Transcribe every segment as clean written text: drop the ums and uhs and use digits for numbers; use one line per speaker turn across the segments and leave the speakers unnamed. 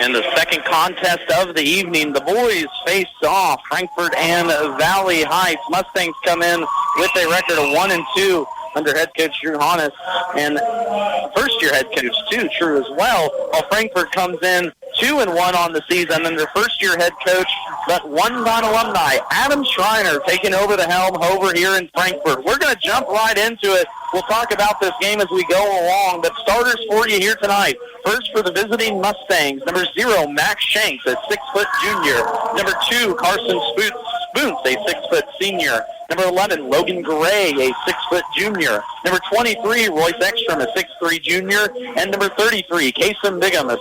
In the second contest of the evening, the boys face off, Frankfort and Valley Heights. Mustangs come in with a record of 1-2 under head coach Drew Hannes, and first-year head coach, too, Drew as well, while Frankfort comes in 2-1 on the season under first-year head coach, but one-time alumni, Adam Schreiner, taking over the helm over here in Frankfort. We're going to jump right into it. We'll talk about this game as we go along, but starters for you here tonight. First for the visiting Mustangs, number 0, Max Shanks, a 6-foot junior. Number 2, Carson Spoons, a 6-foot senior. Number 11, Logan Gray, a 6-foot junior. Number 23, Royce Ekstrom, a 6'3 junior. And number 33, Kason Bigham, a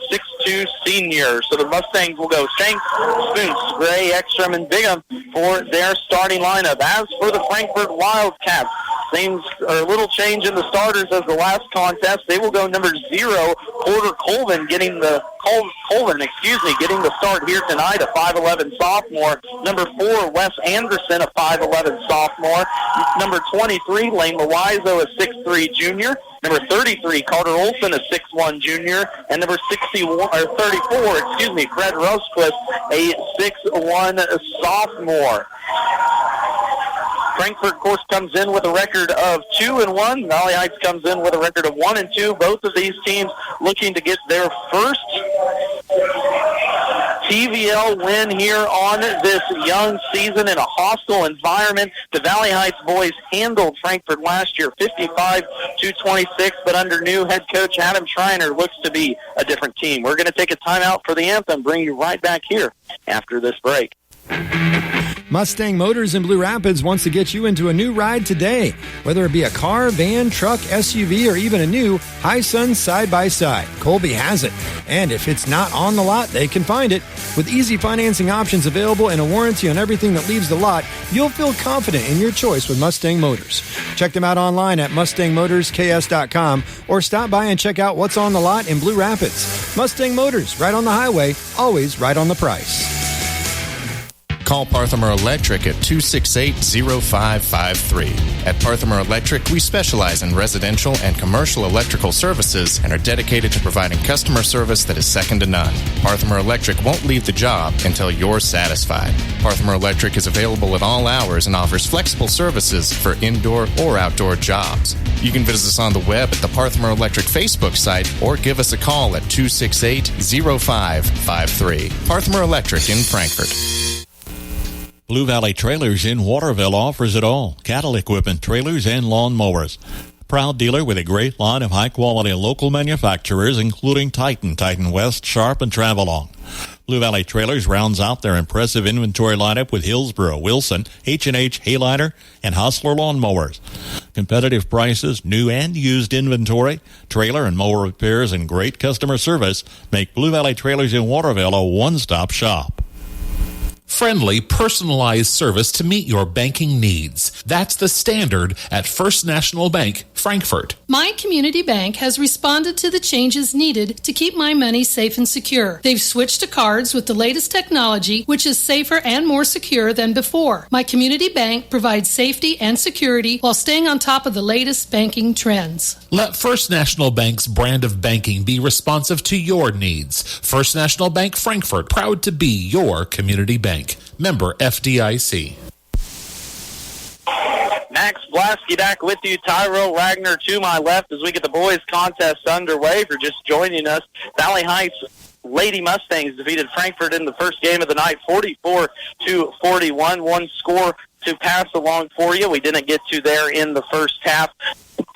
6'2 senior. So the Mustangs will go Shanks, Spoons, Gray, Ekstrom, and Bigham for their starting lineup. As for the Frankfort Wildcats, a little change in the starters as the last contest. They will go number 0, Porter Colvin, getting the start here tonight, a 5'11 sophomore. Number 4, Wes Anderson, a 5'11 sophomore. Number 23, Lane Loizo, a 6'3 junior. Number 33, Carter Olson, a 6'1 junior. And number 34, Fred Rosquist, a 6'1 sophomore. Frankfort, of course, comes in with a record of 2-1. Valley Heights comes in with a record of 1-2. Both of these teams looking to get their first TVL win here on this young season in a hostile environment. The Valley Heights boys handled Frankfort last year 55-26, but under new head coach Adam Schreiner looks to be a different team. We're going to take a timeout for the anthem, bring you right back here after this break.
Mustang Motors in Blue Rapids wants to get you into a new ride today. Whether it be a car, van, truck, SUV, or even a new Hi-Sun side-by-side, Colby has it. And if it's not on the lot, they can find it. With easy financing options available and a warranty on everything that leaves the lot, you'll feel confident in your choice with Mustang Motors. Check them out online at MustangMotorsKS.com or stop by and check out what's on the lot in Blue Rapids. Mustang Motors, right on the highway, always right on the price.
Call Parthimer Electric at 268-0553. At Parthimer Electric, we specialize in residential and commercial electrical services and are dedicated to providing customer service that is second to none. Parthimer Electric won't leave the job until you're satisfied. Parthimer Electric is available at all hours and offers flexible services for indoor or outdoor jobs. You can visit us on the web at the Parthimer Electric Facebook site or give us a call at 268-0553. Parthimer Electric in Frankfort.
Blue Valley Trailers in Waterville offers it all: cattle equipment, trailers, and lawn mowers. Proud dealer with a great line of high-quality local manufacturers, including Titan, Titan West, Sharp, and Travelong. Blue Valley Trailers rounds out their impressive inventory lineup with Hillsboro, Wilson, H&H, Hayliner, and Hustler lawn mowers. Competitive prices, new and used inventory, trailer and mower repairs, and great customer service make Blue Valley Trailers in Waterville a one-stop shop.
Friendly, personalized service to meet your banking needs. That's the standard at First National Bank, Frankfort.
My community bank has responded to the changes needed to keep my money safe and secure. They've switched to cards with the latest technology, which is safer and more secure than before. My community bank provides safety and security while staying on top of the latest banking trends.
Let First National Bank's brand of banking be responsive to your needs. First National Bank, Frankfort, proud to be your community bank. Member FDIC.
Max Blasky back with you. Tyrell Wagner to my left as we get the boys contest underway. For just joining us, Valley Heights Lady Mustangs defeated Frankfort in the first game of the night, 44-41. One score to pass along for you. We didn't get to there in the first half.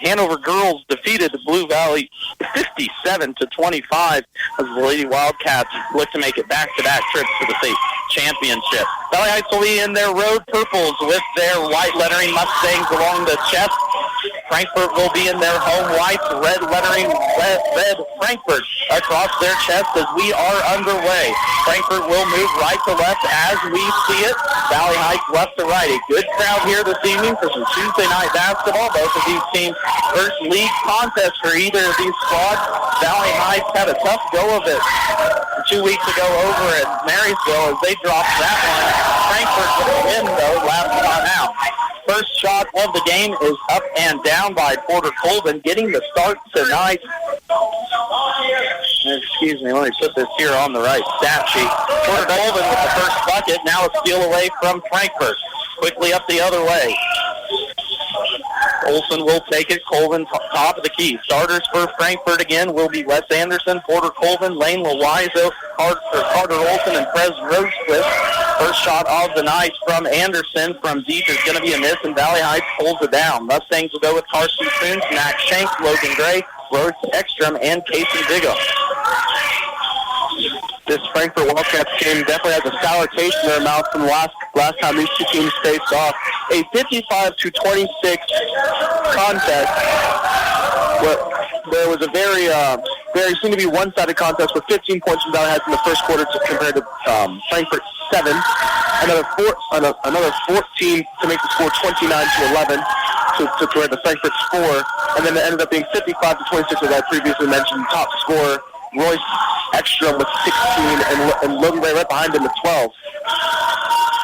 Hanover girls defeated the Blue Valley 57-25 as the Lady Wildcats look to make it back-to-back trips to the state championship. Valley Heights will be in their road purples with their white lettering Mustangs along the chest. Frankfort will be in their home whites, red lettering, red Frankfort across their chest as we are underway. Frankfort will move right to left as we see it. Valley Heights left to right. A good crowd here this evening for some Tuesday night basketball. Both of these teams first league contest for either of these squads. Valley Heights had a tough go of it 2 weeks ago over at Marysville as they dropped that one. Frankfort with a win, though, last time out. First shot of the game is up and down by Porter Colvin, getting the start tonight. Excuse me, let me put this here on the right stat sheet. Porter Colvin with the first bucket. Now a steal away from Frankfort. Quickly up the other way. Olsen will take it. Colvin top of the key. Starters for Frankfort again will be Wes Anderson, Porter Colvin, Lane Loizo, Carter Olsen, and Prez Rosecliffe. First shot of the night from Anderson from deep is going to be a miss, and Valley Heights pulls it down. Mustangs will go with Carson Coons, Max Shank, Logan Gray, Royce Ekstrom, and Casey Bigham.
This Frankfort Wildcats game definitely has a sour taste in their mouth from the last time these two teams faced off. A 55-26 contest. There was a very seemed to be one-sided contest with 15 points from Valley Heights in the first quarter compared to Frankfort 7. Another 14 to make the score 29-11 to where the Frankfort 4, and then it ended up being 55-26 as I previously mentioned. Top scorer Royce Ekstrom with 16 and Logan Gray right behind him with 12.
Of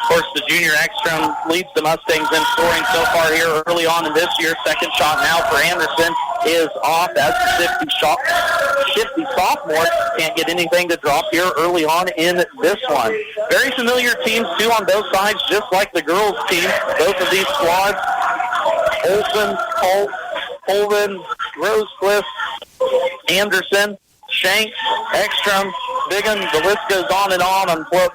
course, the junior Ekstrom leads the Mustangs in scoring so far here early on in this year. Second shot now for Anderson is off as the shifty sophomore can't get anything to drop here early on in this one. Very familiar teams, too, on both sides, just like the girls' team. Both of these squads, Olsen, Colvin, Rosecliffe, Anderson, Shank, Ekstrom, Bigham, the list goes on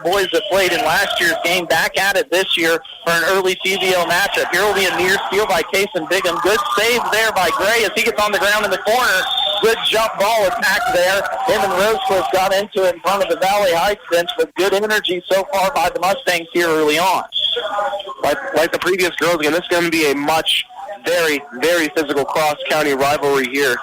boys that played in last year's game. Back at it this year for an early TVL matchup. Here will be a near steal by Kason Bigham. Good save there by Gray as he gets on the ground in the corner. Good jump ball attack there. Him and Rosecliffe got into it in front of the Valley Heights bench with good energy so far by the Mustangs here early on.
Like the previous girls game, this is going to be a very, very physical cross-county rivalry here.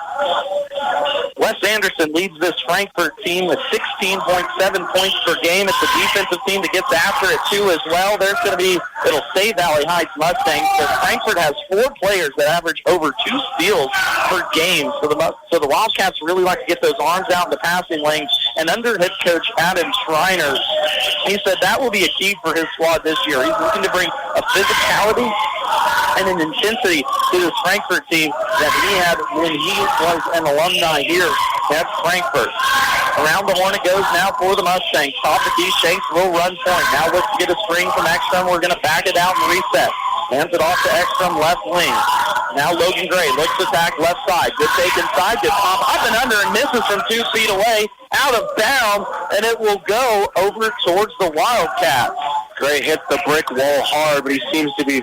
Wes Anderson leads this Frankfort team with 16.7 points per game. It's a defensive team that gets after it, too, as well. It'll stay Valley Heights Mustangs, because Frankfort has 4 players that average over 2 steals per game. So the Wildcats really like to get those arms out in the passing lane. And under head coach Adam Schreiner, he said that will be a key for his squad this year. He's looking to bring a physicality and an intensity to this Frankfort team that he had when he was an alumni here at Frankfort. Around the horn it goes now for the Mustangs. Top of the key, Shanks will run point. Now let's get a screen from Ekstrom. We're going to back it out and reset. Hands it off to Ekstrom, left wing. Now Logan Gray looks to attack left side. Good take inside. Good pop up and under and misses from 2 feet away. Out of bounds, and it will go over towards the Wildcats.
Gray hits the brick wall hard, but he seems to be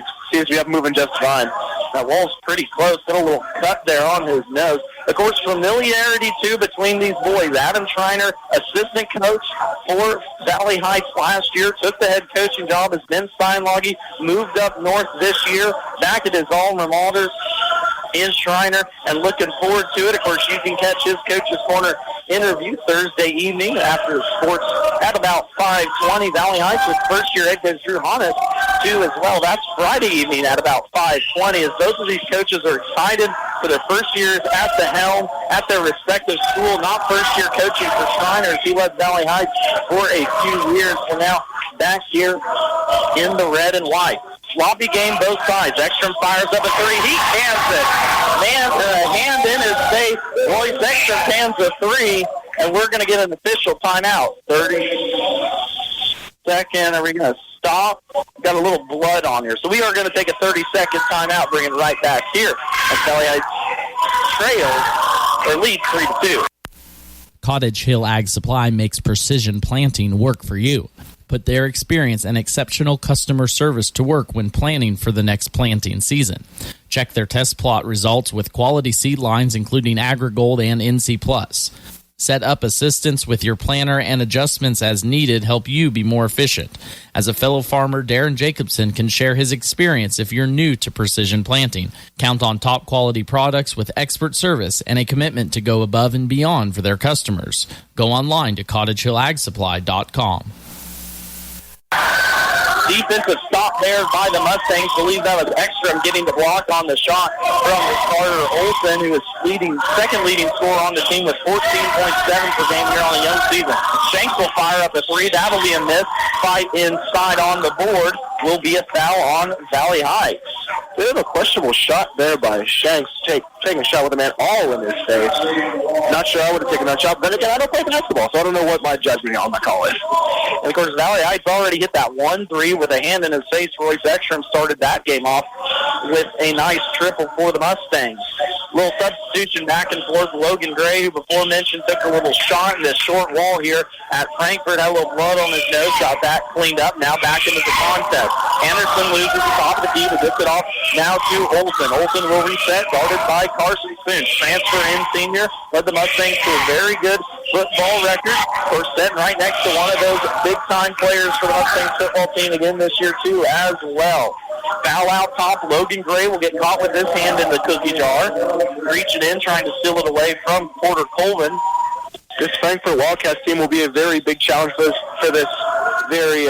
up moving just fine.
That wall's pretty close. Got a little cut there on his nose. Of course, familiarity, too, between these boys. Adam Schreiner, assistant coach for Valley Heights last year, took the head coaching job as Ben Steinlage, moved up north this year, back at his alma mater is Schreiner, and looking forward to it. Of course, you can catch his Coach's Corner interview Thursday evening after sports at about 5:20. Valley Heights with first-year head coach Drew Hannes, too, as well. That's Friday evening at about 5:20, as both of these coaches are excited for their first years at the helm at their respective school. Not first-year coaching for Schreiner, as he led Valley Heights for a few years, and now back here in the red and white. Sloppy game both sides. Ekstrom fires up a 3. He cans it. Hand in his face. Royce Ekstrom cans a 3, and we're going to get an official timeout. 30-second. Are we going to stop? Got a little blood on here. So we are going to take a 30-second timeout, bring it right back here. And Valley Heights lead 3-2.
Cottage Hill Ag Supply makes precision planting work for you. Put their experience and exceptional customer service to work when planning for the next planting season. Check their test plot results with quality seed lines including AgriGold and NC+. Set up assistance with your planner, and adjustments as needed help you be more efficient. As a fellow farmer, Darren Jacobson can share his experience if you're new to precision planting. Count on top quality products with expert service and a commitment to go above and beyond for their customers. Go online to cottagehillagssupply.com.
Defensive stop there by the Mustangs. Believe that was Ekstrom getting the block on the shot from Carter Olsen, who is second leading scorer on the team with 14.7 per game here on a young season. Shanks will fire fire up a three. That'll be a miss. Fight inside on the board will be a foul on Valley Heights.
Bit of a questionable shot there by Shanks, taking a shot with a man all in his face. Not sure I would have taken that shot, but again, I don't play basketball, so I don't know what my judgment on my call is.
And, of course, Valley Heights already hit that 1-3 with a hand in his face. Royce Ekstrom started that game off with a nice triple for the Mustangs. Little substitution back and forth. Logan Gray, who before mentioned, took a little shot in the short wall here at Frankfort. Had a little blood on his nose. Got that cleaned up. Now back into the contest. Anderson loses the top of the key, but gets it off now to Olsen. Olsen will reset, guarded by Carson Spoon. Transfer in senior, led the Mustangs to a very good football record. We're sitting right next to one of those big-time players for the Mustangs football team again this year, too, as well. Foul out top. Logan Gray will get caught with his hand in the cookie jar. Reaching in, trying to steal it away from Porter Colvin.
This Frankfort Wildcats team will be a very big challenge for this very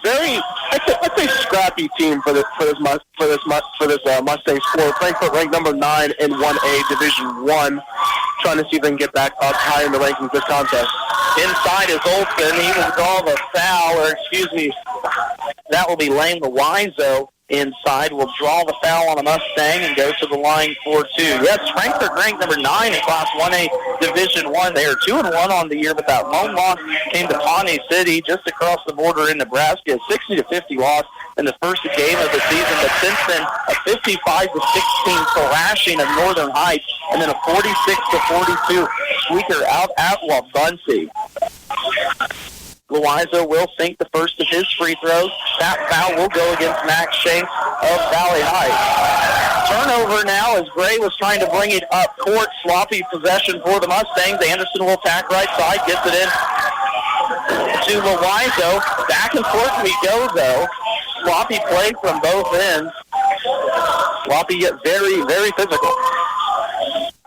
I'd say scrappy team for this Mustang squad. Frankfort ranked number 9 in 1A Division 1, trying to see if they can get back up high in the rankings this contest.
Inside is Olsen. He will draw the foul, or excuse me, that will be Lane Loizo. Inside will draw the foul on a Mustang and go to the line for 2. Yes, Frankfort ranked number 9 in Class 1A Division 1. They are 2-1 on the year, but that lone loss came to Pawnee City just across the border in Nebraska. A 60-50 loss in the first game of the season, but since then a 55-16 thrashing of Northern Heights, and then a 46-42 squeaker out at Wabaunsee. Loizo will sink the first of his free throws. That foul will go against Max Shanks of Valley Heights. Turnover now as Gray was trying to bring it up court. Sloppy possession for the Mustangs. Anderson will attack right side, gets it in to Loizo. Back and forth we go, though. Sloppy play from both ends. Sloppy yet very, very physical.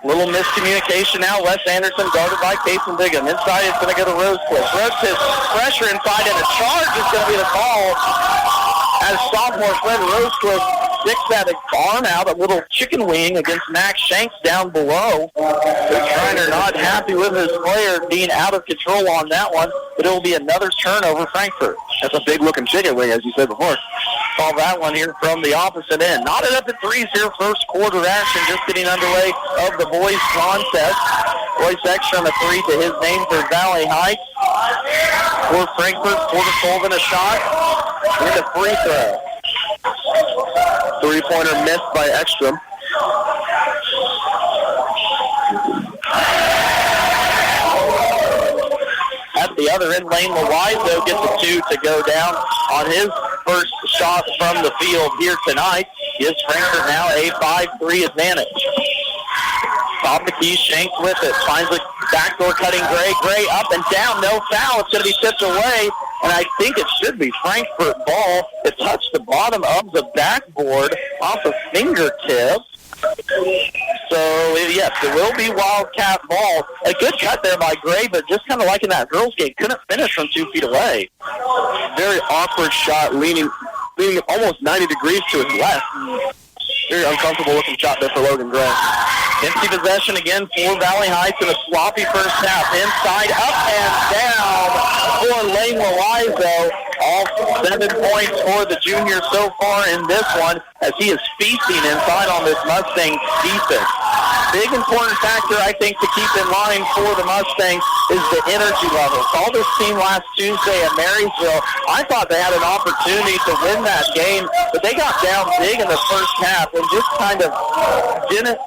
Little miscommunication now. Wes Anderson guarded by Cason Bigham. Inside it's going to go to Rosecliff. Rosecliff pressure inside, and a charge is going to be the call as sophomore Fred Rosecliff sticks that arm out, a little chicken wing against Max Shanks down below. Schreiner not happy with his player being out of control on that one, but it will be another turnover Frankfort.
That's a big-looking chicken wing, as you said before.
Saw that one here from the opposite end. Knotted up at threes here, first quarter action just getting underway of the boys' contest. Royce Ekstrom a three to his name for Valley Heights. For Frankfort, Porter Colvin a shot and a free throw.
Three-pointer missed by Ekstrom.
At the other end, Lane Loizo gets a 2 to go down on his first shot from the field here tonight. Gives Frankfort now a 5-3 advantage. Top the key, Shanks with it. Finds a backdoor cutting Gray. Gray up and down, no foul. It's going to be tipped away, and I think it should be Frankfort ball. It touched the bottom of the backboard off a fingertip. So, yes, it will be Wildcat ball. A good cut there by Gray, but just kind of like in that girls' game, couldn't finish from 2 feet away.
Very awkward shot, leaning almost 90 degrees to his left. Very uncomfortable looking shot there for Logan Gray.
Empty possession again for Valley Heights in a sloppy first half. Inside, up and down for Lane Loizo. All 7 points for the junior so far in this one as he is feasting inside on this Mustang defense. Big important factor, I think, to keep in mind for the Mustangs is the energy level. Saw this team last Tuesday at Marysville. I thought they had an opportunity to win that game, but they got down big in the first half and just kind of didn't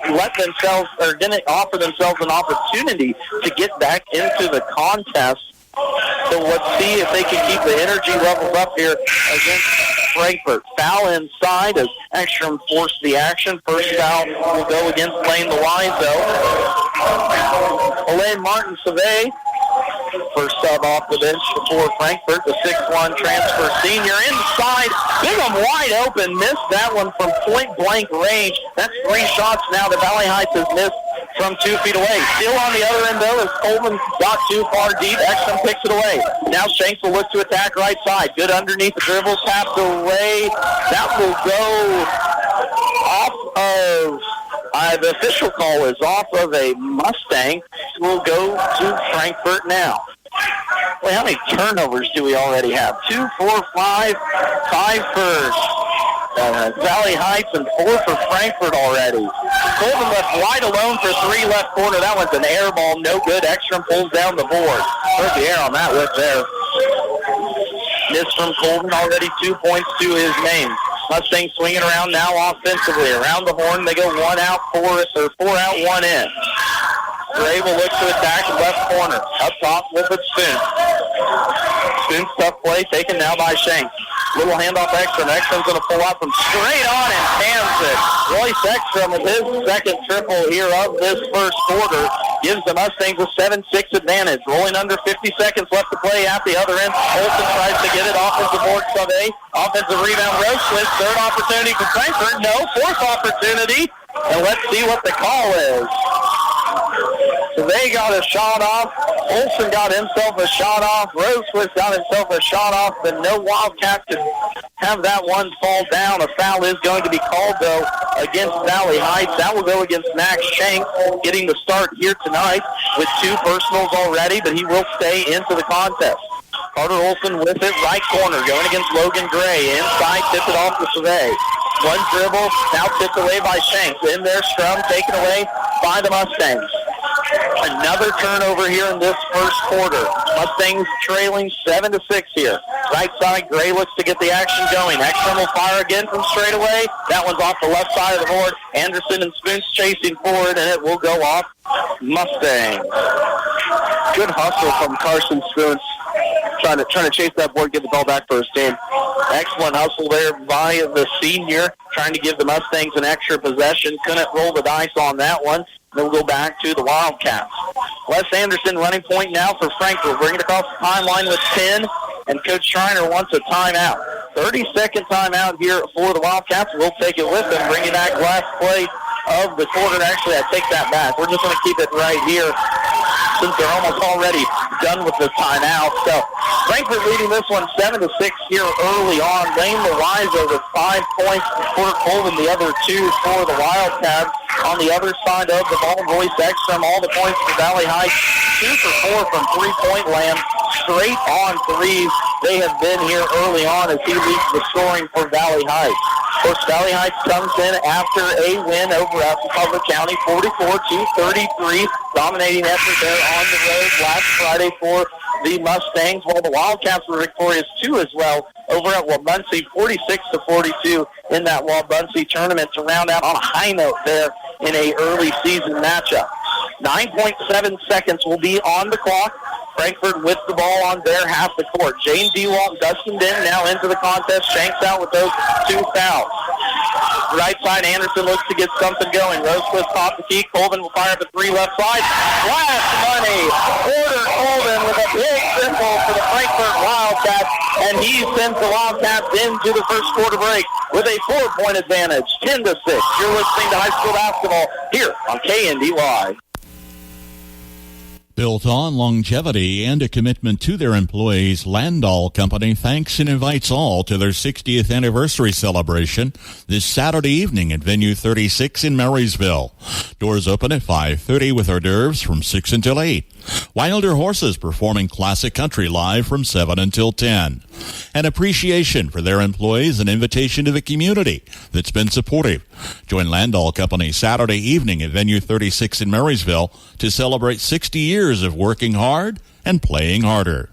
offer themselves an opportunity to get back into the contest. So let's see if they can keep the energy levels up here against Frankfort. Foul inside as Ekstrom forced the action. First foul will go against Lane Loizo. Elaine Martin-Savay, first sub off the bench for Frankfort, the 6'1 transfer senior. Inside, Bigham wide open, missed that one from point-blank range. That's 3 shots now that Valley Heights has missed from 2 feet away. Still on the other end, though, as Coleman got too far deep. Ekstrom picks it away. Now Shanks will look to attack right side. Good underneath the dribble, tapped away. That will go off of... the official call is off of a Mustang. Will go to Frankfort now. Wait, how many turnovers do we already have? 2, 4, 5, 5 for Valley Heights and 4 for Frankfort already. Colvin left wide alone for 3 left corner. That one's an air ball, no good. Ekstrom pulls down the board. Put the air on that whip there. Miss from Colvin, already 2 points to his name. Mustangs swinging around now offensively. Around the horn, they go 1 out, 4 out, 1 in. Gray will look to attack in left corner. Up top, with it Spoon. Spoon's tough play, taken now by Shanks. Little handoff Ekstrom. Ekstrom's going to pull out from straight on and jams it. Royce Ekstrom with his second triple here of this first quarter gives the Mustangs a 7-6 advantage. Rolling under 50 seconds left to play at the other end. Olsen tries to get it. Offensive board Sauvé. Offensive rebound. Rosewitz. Third opportunity for Frankfort. No. Fourth opportunity. And let's see what the call is. So they got a shot off. Olsen got himself a shot off. Rosewitz got himself a shot off, but no Wildcat could have that one fall down. A foul is going to be called, though, against Valley Heights. That will go against Max Shanks, getting the start here tonight with 2 personals already, but he will stay into the contest. Carter Olsen with it, right corner, going against Logan Gray. Inside, tipped it off to Sauvé. One dribble, now tipped away by Shanks. In there, Strum taken away by the Mustangs. Another turnover here in this first quarter. Mustangs trailing 7-6 here. Right side, Gray looks to get the action going. Ekstrom will fire again from straight away. That one's off the left side of the board. Anderson and Spoons chasing forward, and it will go off Mustangs. Good hustle from Carson Spoons. Trying to chase that board, get the ball back for his team. Excellent hustle there by the senior, trying to give the Mustangs an extra possession. Couldn't roll the dice on that one. Then we'll go back to the Wildcats. Wes Anderson running point now for Frankfort. Bring it across the timeline with 10, and Coach Schreiner wants a timeout. 30-second timeout here for the Wildcats. We'll take it with them, bringing back last play of the quarter. Actually, I take that back. We're just going to keep it right here since they're almost already done with the timeout. So Frankfort leading this one 7-6 here early on. Lane Loiza with 5 points for Colvin, the other 2 for the Wildcats. On the other side of the ball, Royce Ekstrom, all the points for Valley Heights. 2 for 4 from three-point land. Straight on threes they have been here early on as he leads the scoring for Valley Heights. Of course, Valley Heights comes in after a win over at Republic County, 44-33. Dominating effort there on the road last Friday for the Mustangs, while the Wildcats were victorious too as well over at Wabaunsee, 46-42 in that Wabaunsee tournament to round out on a high note there in a early season matchup. 9.7 seconds will be on the clock. Frankfort with the ball on their half the court. Jane Dewalt, Dustin Den now into the contest. Shanks out with those 2 fouls. Right side, Anderson looks to get something going. Rosecliff off the key. Colvin will fire up a 3 left side. Last money. Porter Colvin with a big triple for the Frankfort Wildcats, and he sends the Wildcats into the first quarter break with a 4-point advantage, 10-6. You're listening to high school basketball here on KNDY.
Built on longevity and a commitment to their employees, Landau Company thanks and invites all to their 60th anniversary celebration this Saturday evening at Venue 36 in Marysville. Doors open at 5:30 with hors d'oeuvres from 6 until 8. Wilder Horses performing classic country live from 7 until 10. An appreciation for their employees, an invitation to the community that's been supportive. Join Landau Company Saturday evening at Venue 36 in Marysville to celebrate 60 years of working hard and playing harder.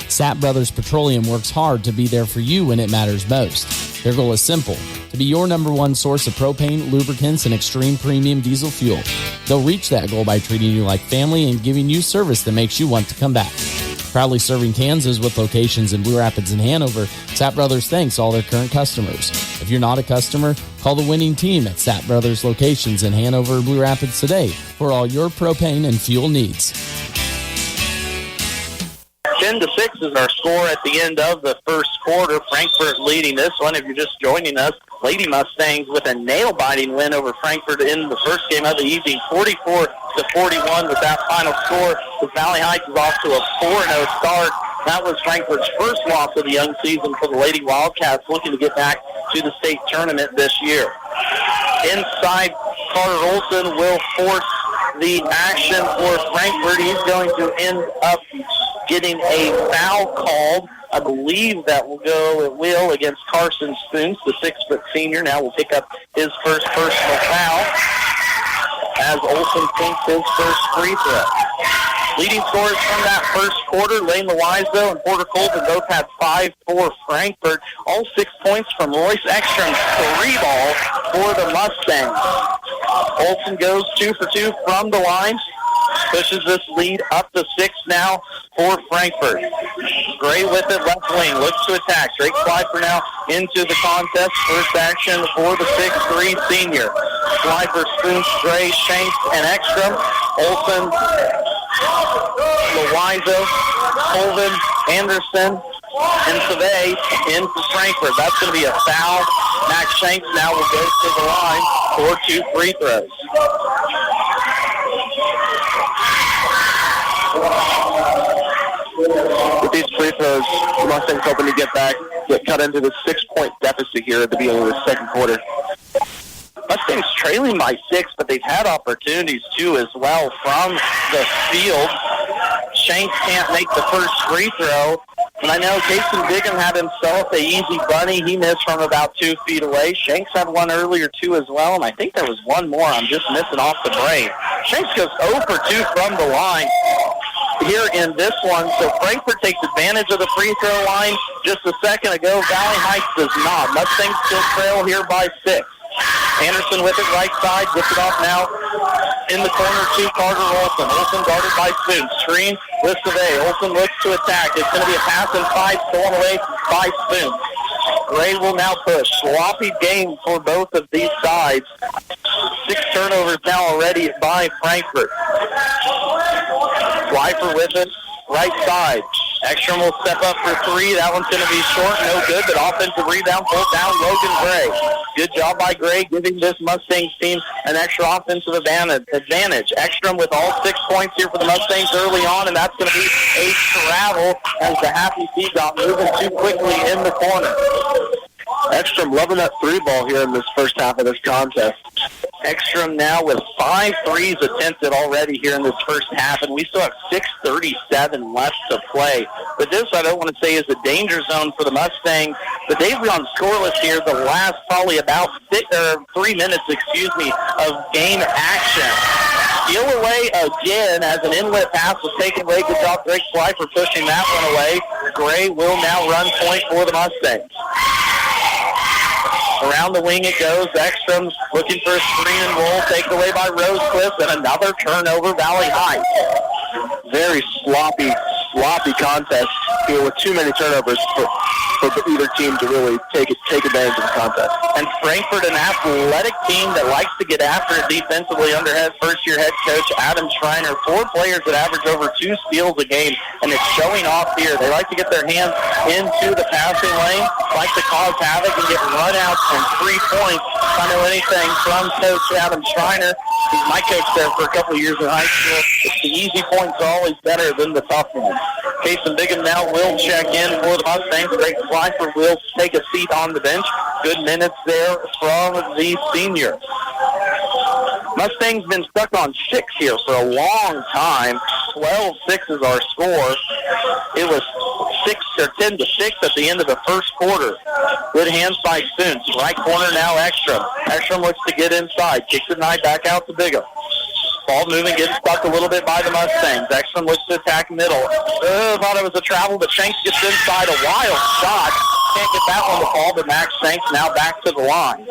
Sapp Brothers Petroleum works hard to be there for you when it matters most. Their goal is simple, to be your number one source of propane, lubricants, and extreme premium diesel fuel. They'll reach that goal by treating you like family and giving you service that makes you want to come back. Proudly serving Kansas with locations in Blue Rapids and Hanover, Sapp Brothers thanks all their current customers. If you're not a customer, call the winning team at Sapp Brothers locations in Hanover and Blue Rapids today for all your propane and fuel needs.
10-6 is our score at the end of the first quarter. Frankfort leading this one. If you're just joining us, Lady Mustangs with a nail-biting win over Frankfort in the first game of the evening, 44-41 with that final score. The Valley Heights is off to a 4-0 start. That was Frankfort's first loss of the young season for the Lady Wildcats, looking to get back to the state tournament this year. Inside, Carter Olsen will force the action for Frankfort. He's going to end up getting a foul called. I believe that it will against Carson Spoons, the 6-foot senior. Now will pick up his first personal foul as Olsen takes his first free throw. Leading scorers from that first quarter, Lane Loiseau and Porter Colton both had 5 for Frankfort. All 6 points from Royce Ekstrom's 3-ball for the Mustangs. Olsen goes 2 for 2 from the line. Pushes this lead up to 6 now for Frankfort. Gray with it, left wing, looks to attack. Drake Schleifer now into the contest. First action for the 6'3 senior. Schleifer, Spoons, Gray, Shanks, and Ekstrom. Olsen, Loiseau, Colvin, Anderson, and Savay in for Frankfort. That's going to be a foul. Max Shanks now will go to the line for 2 free throws.
With these free throws, the Mustangs hoping to get cut into the 6-point deficit here at the beginning of the second quarter.
Mustangs trailing by 6, but they've had opportunities too as well from the field. Shanks can't make the first free throw. And I know Jason Bigham had himself an easy bunny. He missed from about 2 feet away. Shanks had one earlier too as well, and I think there was one more. I'm just missing off the brain. Shanks goes 0 for 2 from the line here in this one. So Frankfort takes advantage of the free throw line just a second ago. Valley Heights does not. Mustangs still trail here by 6. Anderson with it right side, gets it off now in the corner to Carter Olsen. Olsen guarded by Spoon. Screen with Savay. Olsen looks to attack. It's going to be a pass inside, stolen away by Spoon. Gray will now push. Sloppy game for both of these sides. 6 turnovers now already by Frankfort. Schleifer with it, right side. Ekstrom will step up for 3. That one's going to be short, no good, but offensive rebound pulled down Logan Gray. Good job by Gray, giving this Mustangs team an extra offensive advantage. Ekstrom with all 6 points here for the Mustangs early on, and that's going to be a travel as the Happy Feet got moving too quickly in the corner.
Ekstrom loving that 3-ball here in this first half of this contest.
Ekstrom now with 5 threes attempted already here in this first half, and we still have 6:37 left to play. But this, I don't want to say, is a danger zone for the Mustangs, but they've gone scoreless here the last probably about 3 minutes, of game action. Steal away again as an inlet pass was taken away. Good job, Drake Schleifer pushing that one away. Gray will now run point for the Mustangs. Around the wing it goes. Ekstrom's looking for a screen and roll, taken away by Rosecliff, and another turnover, Valley Heights.
Very sloppy contest here with too many turnovers for either team to really take advantage of the contest.
And Frankfort, an athletic team that likes to get after it defensively under first-year head coach Adam Schreiner. 4 players that average over 2 steals a game, and it's showing off here. They like to get their hands into the passing lane, like to cause havoc and get run-outs and 3 points. If I know anything from Coach Adam Schreiner, he's my coach there for a couple of years in high school. The easy points are always better than the tough ones. Cason Bigham now will check in for the Mustangs. Drake Schleifer will take a seat on the bench. Good minutes there from the senior. Mustangs been stuck on 6 here for a long time. 12-6 is our score. It was 10-6 at the end of the first quarter. Good hands by Spoons. Right corner now, Ekstrom. Ekstrom looks to get inside. Kicks it back out to Bigham. Ball moving, getting stuck a little bit by the Mustangs. Ekstrom looks to attack middle. Thought it was a travel, but Shanks gets inside. A wild shot. Can't get that one to fall, but Max Shanks now back to the line.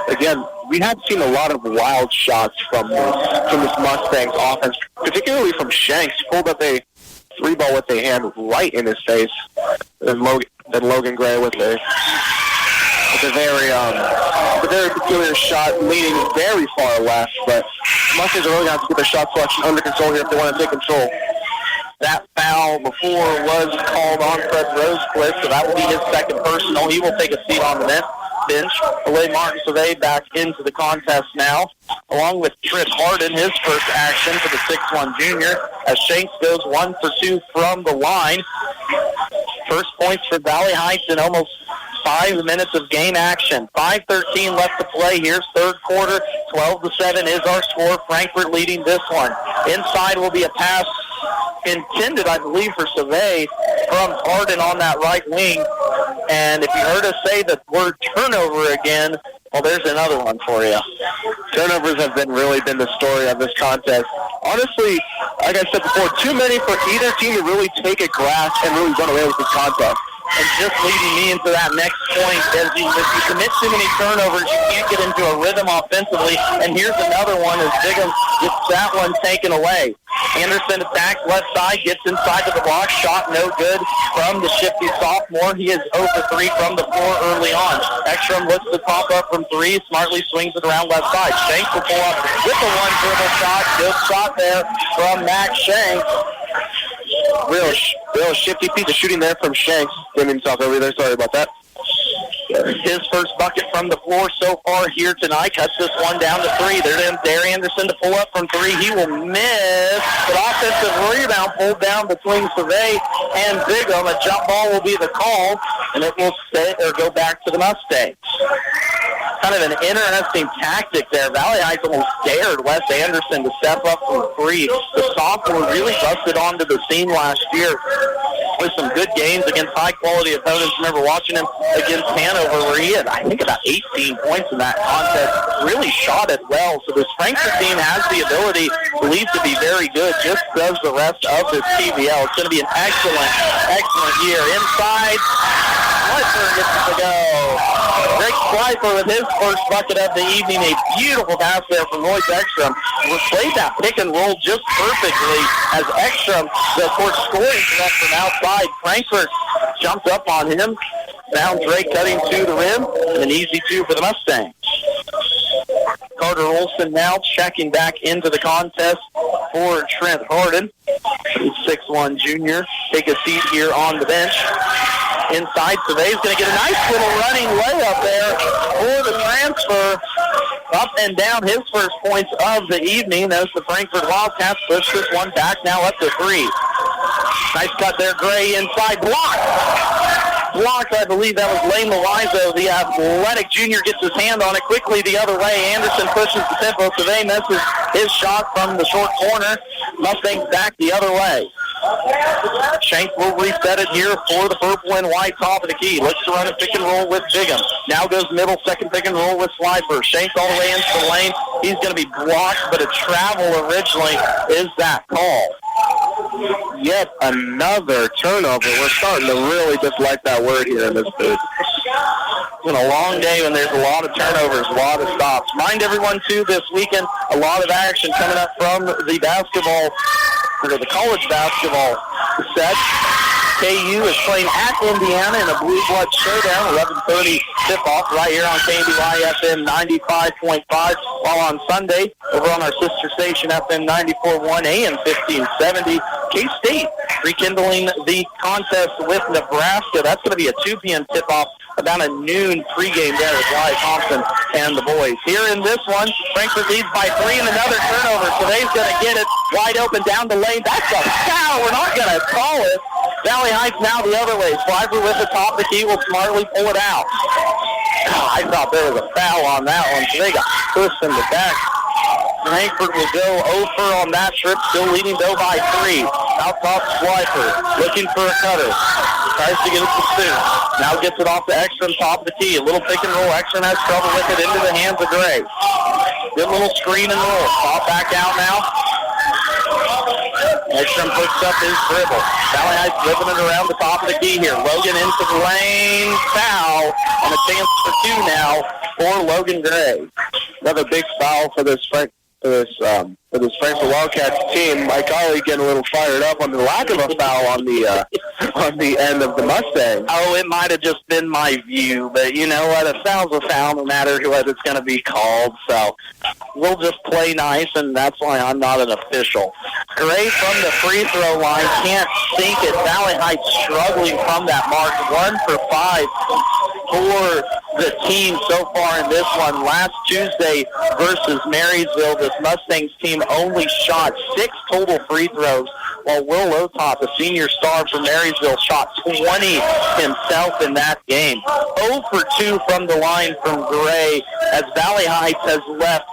Again, we have seen a lot of wild shots from this Mustangs offense, particularly from Shanks. He pulled up a 3-ball with a hand right in his face. And Logan Gray with a very peculiar shot, leaning very far left. But Mustangs are really going to have to get their shot selection under control here if they want to take control.
That foul before was called on Fred Rosecliff, so that will be his second personal. He will take a seat on the bench. Away Martin Survey back into the contest now, along with Trent Harden, his first action for the 6'1 junior, as Shanks goes 1 for 2 from the line. First points for Valley Heights in almost 5 minutes of game action. 5:13 left to play. Here's third quarter. 12-7 is our score. Frankfort leading this one. Inside will be a pass intended, I believe, for Survey from Hardin on that right wing. And if you heard us say the word turnover again, well, there's another one for you.
Turnovers have really been the story of this contest. Honestly, like I said before, too many for either team to really take a grasp and really run away with this contest.
And just leading me into that next point, if you commit too many turnovers, you can't get into a rhythm offensively. And here's another one as Bigham gets that one taken away. Anderson attacks left side, gets inside to the block, shot no good from the shifty sophomore. He is 0 for 3 from the floor early on. Ekstrom looks to pop up from 3, smartly swings it around left side. Shanks will pull up with a one dribble shot. Good shot there from Max Shanks.
Real shifty piece of shooting there from Shanks. Didn't himself over there. Sorry about that.
His first bucket from the floor so far here tonight. Cuts this one down to 3. There Anderson to pull up from 3. He will miss. But offensive rebound pulled down between Survey and Bigham. A jump ball will be the call, and it will stay or go back to the Mustangs. Kind of an interesting tactic there. Valley Heights almost dared Wes Anderson to step up from 3. The sophomore really busted onto the scene last year with some good games against high-quality opponents. Remember watching him against Hanover where he had, I think, about 18 points in that contest. Really shot it well. So this Frankfort team has the ability, believed to be very good, just as the rest of this TVL. It's going to be an excellent year. Inside, Schleifer gets to go. Greg Schleifer with his first bucket of the evening. A beautiful pass there from Royce Ekstrom. We played that pick and roll just perfectly as Ekstrom, of course, scoring from outside. Frankfort jumped up on him. Found Drake cutting to the rim. An easy 2 for the Mustangs. Carter Olson now checking back into the contest for Trent Hardin. He's 6'1" junior. Take a seat here on the bench. Inside, Survey's going to get a nice little running layup there for the transfer. Up and down his first points of the evening as the Frankfort Wildcats push this one back now up to 3. Nice cut there, Gray inside, blocked, I believe that was Lane Loizo. The athletic junior gets his hand on it quickly the other way. Anderson pushes the tempo. Survey misses his shot from the short corner. Mustangs back the other way. Shank will reset it here for the purple and white top of the key. Looks to run a pick and roll with Bigham. Now goes middle, second pick and roll with Schleifer. Shank all the way into the lane. He's going to be blocked, but a travel originally is that call.
Yet another turnover. We're starting to really dislike that word here in this booth.
It's been a long day when there's a lot of turnovers, a lot of stops. Mind everyone, too, this weekend, a lot of action coming up from the basketball, or the college basketball set. KU is playing at Indiana in a blue blood showdown, 11:30 tip-off right here on KNDY FM 95.5, while on Sunday over on our sister station FM 94.1 AM 1570. K-State rekindling the contest with Nebraska. That's going to be a 2 p.m. tip-off, about a noon pregame there with Wyatt Thompson and the boys. Here in this one, Frankfort leads by 3 and another turnover. Survey's going to get it wide open down the lane. That's a foul. We're not going to call it. Valley Heights now the other way. Schleifer with the top of the key will smartly pull it out. I thought there was a foul on that one, so they got pushed in the back. Frankfort will go over on that trip, still leading though by 3. Out top, Schleifer looking for a cutter. Tries to get it to Stu. Now gets it off to Ekstrom, top of the key. A little pick and roll. Ekstrom has trouble with it into the hands of Gray. Good little screen and roll. Pop back out now. Ekstrom puts up his dribble. Valley Heights dribbling it around the top of the key here. Logan into the lane. Foul. And a chance for 2 now for Logan Gray.
Another big foul for this Frankfort Wildcats team. My colleague getting a little fired up on the lack of a foul on the end of the Mustang.
Oh, it might have just been my view, but you know what? A foul's a foul, no matter what it's going to be called. So we'll just play nice, and that's why I'm not an official. Gray from the free throw line can't sink it. Valley Heights struggling from that mark. 1 for 5. for the team so far in this one. Last Tuesday versus Marysville, this Mustangs team only shot 6 total free throws, while Will Lotop, the senior star for Marysville, shot 20 himself in that game. 0 for 2 from the line from Gray, as Valley Heights has left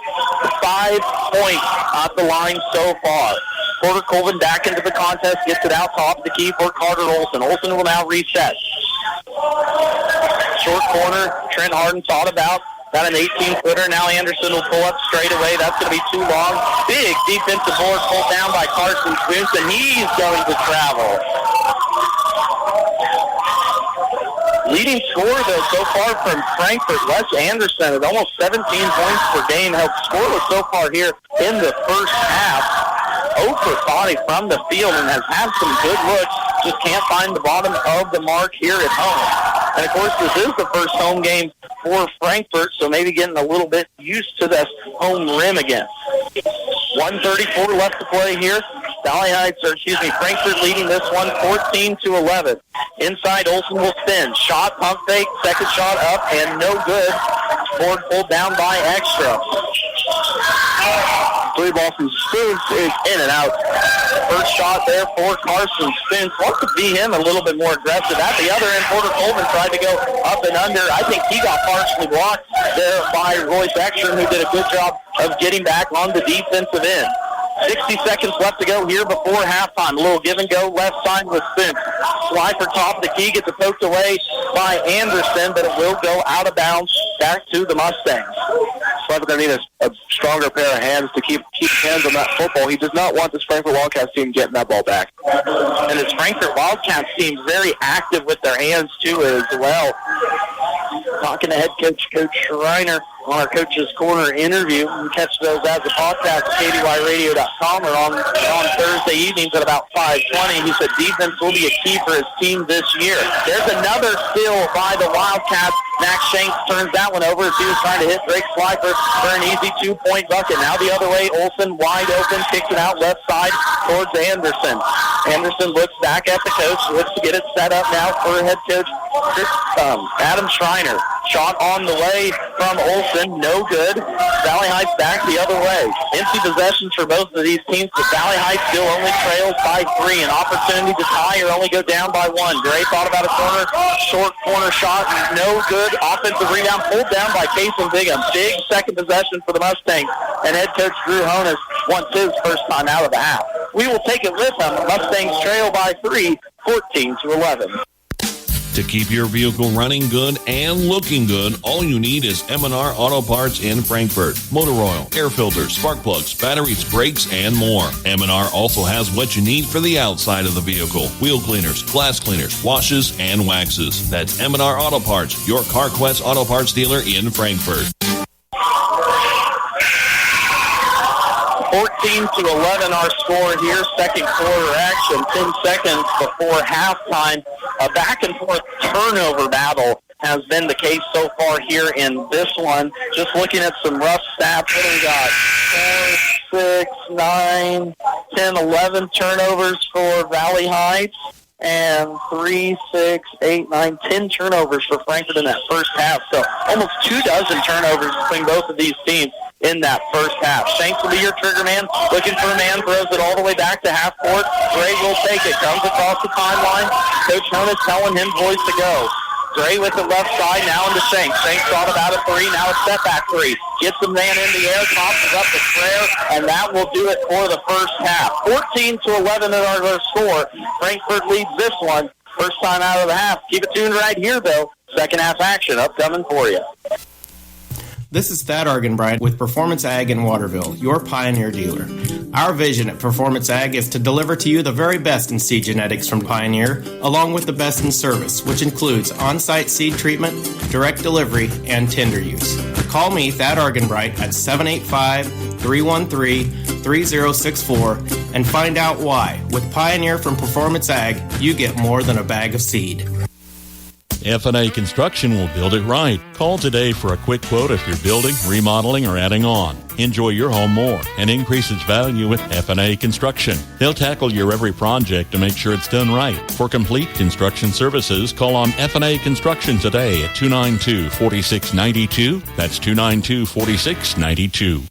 5 points at the line so far. Porter Colvin back into the contest, gets it out top of the key for Carter Olson. Olson will now reset. Short corner, Trent Harden thought about. Got an 18-footer. Now Anderson will pull up straight away. That's going to be too long. Big defensive board pulled down by Carson Spence, and he's going to travel. Leading scorer, though, so far from Frankfort, Les Anderson, at almost 17 points per game, held scoreless so far here in the first half. 0 for 5 from the field and has had some good looks, just can't find the bottom of the mark here at home. And, of course, this is the first home game for Frankfort, so maybe getting a little bit used to the home rim again. 1:34 left to play here. Frankfort leading this one 14-11. Inside, Olsen will spin. Shot, pump fake, second shot up, and no good. Board pulled down by Extra. Three ball from Spence is in and out. First shot there for Carson Spence. Wants to be him a little bit more aggressive. At the other end, Porter Coleman tried to go up and under. I think he got partially blocked there by Royce Ekstrom, who did a good job of getting back on the defensive end. 60 seconds left to go here before halftime. A little give and go left side with Spence. Slide for top of the key, gets it poked away by Anderson, but it will go out of bounds back to the Mustangs.
They're going to need a stronger pair of hands to keep hands on that football. He does not want this Frankfort Wildcats team getting that ball back.
And this Frankfort Wildcats team very active with their hands, too, as well. Talking to head coach, Coach Schreiner, on our Coach's Corner interview. You can catch those as a podcast at KNDYradio.com or on Thursday evenings at about 5:20. He said defense will be a key for his team this year. There's another steal by the Wildcats. Max Shanks turns that one over as he was trying to hit Drake Slifer for an easy 2-point bucket. Now the other way, Olsen wide open, kicks it out left side towards Anderson. Anderson looks back at the coach, looks to get it set up now for head coach Adam Schreiner. Shot on the way from Olsen, no good. Valley Heights back the other way. Empty possessions for both of these teams, but Valley Heights still only trails by 3. An opportunity to tie or only go down by 1. Gray thought about a corner, short corner shot, no good. Offensive rebound pulled down by Kason Bigham. Big second possession for the Mustangs, and head coach Drew Honus wants his first time out of the half. We will take it with him. The Mustangs trail by 3, 14-11.
To keep your vehicle running good and looking good, all you need is M&R Auto Parts in Frankfort. Motor oil, air filters, spark plugs, batteries, brakes, and more. M&R also has what you need for the outside of the vehicle. Wheel cleaners, glass cleaners, washes, and waxes. That's M&R Auto Parts, your CarQuest Auto Parts dealer in Frankfort.
14-11 our score here. Second quarter action, 10 seconds before halftime. A back-and-forth turnover battle has been the case so far here in this one. Just looking at some rough stats, what do we got? 4, 6, 9, 10, 11 turnovers for Valley Heights. And 3, 6, 8, 9, 10 turnovers for Frankfort in that first half. So almost 24 turnovers between both of these teams in that first half. Shanks will be your trigger man. Looking for a man, throws it all the way back to half court. Gray will take it. Comes across the timeline. Coach Honus telling him boys to go. Gray with the left side, now into Shanks. Shanks thought about a 3, now a step back 3. Gets the man in the air, tosses up the prayer, and that will do it for the first half. 14-11 at our score. Frankfort leads this one. First time out of the half. Keep it tuned right here, though. Second half action upcoming for you.
This is Thad Argenbright with Performance Ag in Waterville, your Pioneer dealer. Our vision at Performance Ag is to deliver to you the very best in seed genetics from Pioneer, along with the best in service, which includes on-site seed treatment, direct delivery, and tender use. Call me, Thad Argenbright, at 785-313-3064 and find out why. With Pioneer from Performance Ag, you get more than a bag of seed.
F&A Construction will build it right. Call today for a quick quote if you're building, remodeling, or adding on. Enjoy your home more and increase its value with F&A Construction. They'll tackle your every project to make sure it's done right. For complete construction services, call on F&A Construction today at 292-4692. That's 292-4692.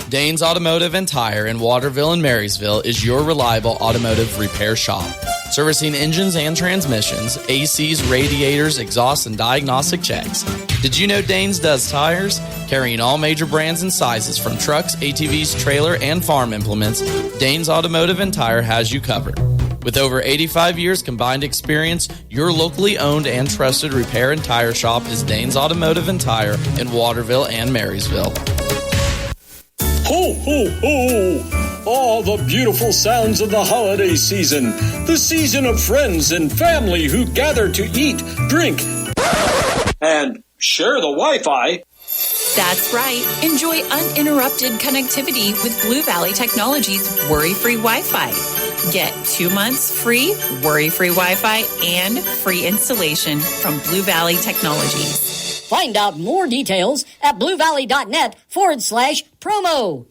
Danes Automotive and Tire in Waterville and Marysville is your reliable automotive repair shop. Servicing engines and transmissions, ACs, radiators, exhaust, and diagnostic checks. Did you know Danes does tires? Carrying all major brands and sizes from trucks, ATVs, trailer, and farm implements, Danes Automotive and Tire has you covered. With over 85 years combined experience, your locally owned and trusted repair and tire shop is Danes Automotive and Tire in Waterville and Marysville.
Ho, ho, ho! All the beautiful sounds of the holiday season. The season of friends and family who gather to eat, drink, and share the Wi-Fi.
That's right. Enjoy uninterrupted connectivity with Blue Valley Technologies worry-free Wi-Fi. Get 2 months free worry-free Wi-Fi and free installation from Blue Valley Technologies.
Find out more details at bluevalley.net/promo.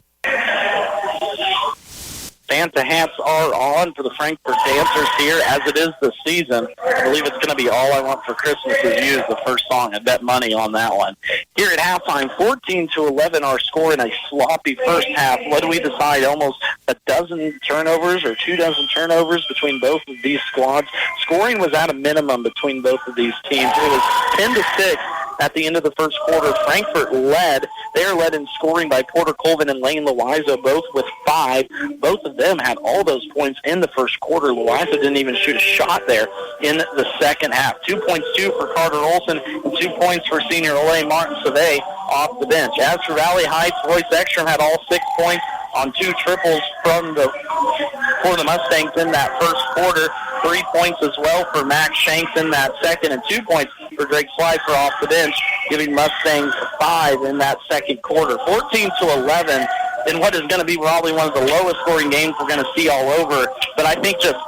Santa hats are on for the Frankfort dancers here, as it is this season. I believe it's going to be All I Want for Christmas Is You is the first song. I bet money on that one. Here at halftime, 14-11 our score in a sloppy first half. What do we decide? Almost a dozen turnovers or 2 dozen turnovers between both of these squads. Scoring was at a minimum between both of these teams. It was 10-6 at the end of the first quarter. Frankfort led. They are led in scoring by Porter Colvin and Lane Loiza, both with 5. Both of them had all those points in the first quarter. Loiza didn't even shoot a shot there in the second half. 2 points, 2 for Carter Olson, and 2 points for senior Ole Martin Save off the bench. As for Valley Heights, Royce Ekstrom had all 6 points on 2 triples for the Mustangs in that first quarter. 3 points as well for Max Shanks in that second, and 2 points for Greg Slifer off the bench, giving Mustangs 5 in that second quarter. 14-11 in what is going to be probably one of the lowest scoring games we're going to see all over. But I think just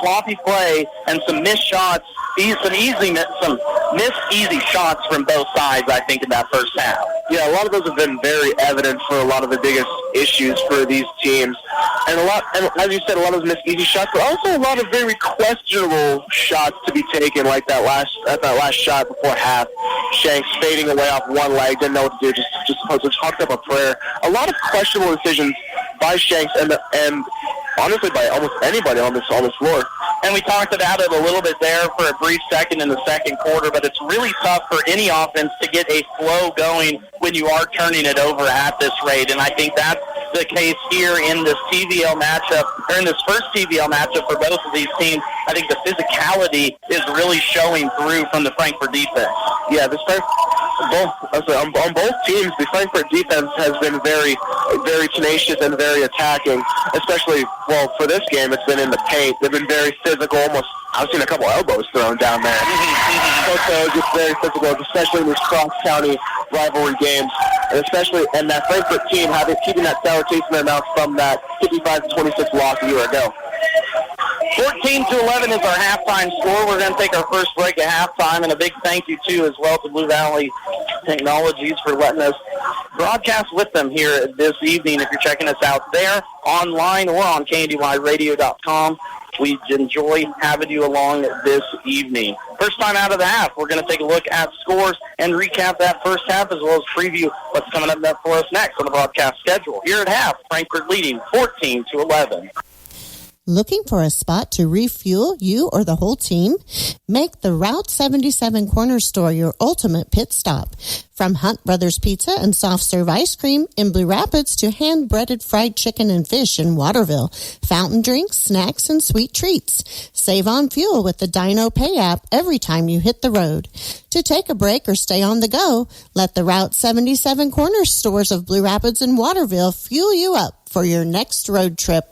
sloppy play and some missed shots, some missed easy shots from both sides, I think, in that first half.
Yeah, a lot of those have been very evident for a lot of the biggest issues for these teams. And as you said, a lot of those missed easy shots, but also a lot of very questionable shots to be taken, like that last shot before half. Shanks fading away off one leg, didn't know what to do, just talked up a prayer. A lot of questionable decisions by Shanks and honestly by almost anybody on this floor.
And we talked about it a little bit there for a brief second in the second quarter, but it's really tough for any offense to get a flow going when you are turning it over at this rate. And I think that's the case here in this TVL matchup, or in this first TVL matchup for both of these teams. I think the physicality is really showing through from the Frankfort defense.
Yeah, on both teams, the Frankfort defense has been very, very tenacious and very attacking, especially, for this game, it's been in the paint. They've been very physical, almost, I've seen a couple elbows thrown down there. So just very physical, especially in these cross-county rivalry games, and that Frankfort team keeping that sour taste in their mouth from that 55-26 loss a year ago.
14-11 is our halftime score. We're going to take our first break at halftime, and a big thank you, too, as well to Blue Valley Technologies for letting us broadcast with them here this evening. If you're checking us out there, online, or on KNDYradio.com, we enjoy having you along this evening. First time out of the half, we're going to take a look at scores and recap that first half, as well as preview what's coming up for us next on the broadcast schedule. Here at half, Frankfort leading 14-11.
Looking for a spot to refuel you or the whole team? Make the Route 77 Corner Store your ultimate pit stop. From Hunt Brothers Pizza and soft serve ice cream in Blue Rapids to hand-breaded fried chicken and fish in Waterville, fountain drinks, snacks, and sweet treats. Save on fuel with the Dino Pay app every time you hit the road. To take a break or stay on the go, let the Route 77 Corner Stores of Blue Rapids and Waterville fuel you up for your next road trip.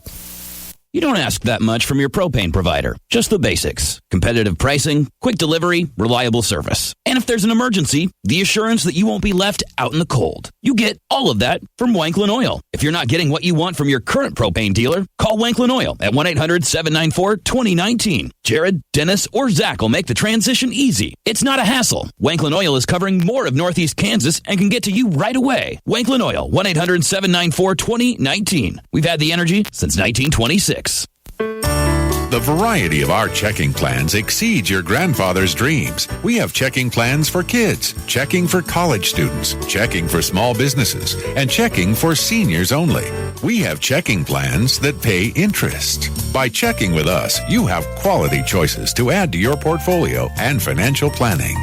You don't ask that much from your propane provider. Just the basics. Competitive pricing, quick delivery, reliable service. And if there's an emergency, the assurance that you won't be left out in the cold. You get all of that from Wanklin Oil. If you're not getting what you want from your current propane dealer, call Wanklin Oil at 1-800-794-2019. Jared, Dennis, or Zach will make the transition easy. It's not a hassle. Wanklin Oil is covering more of Northeast Kansas and can get to you right away. Wanklin Oil, 1-800-794-2019. We've had the energy since 1926.
The variety of our checking plans exceeds your grandfather's dreams. We have checking plans for kids, checking for college students, checking for small businesses, and checking for seniors only. We have checking plans that pay interest. By checking with us, you have quality choices to add to your portfolio and financial planning.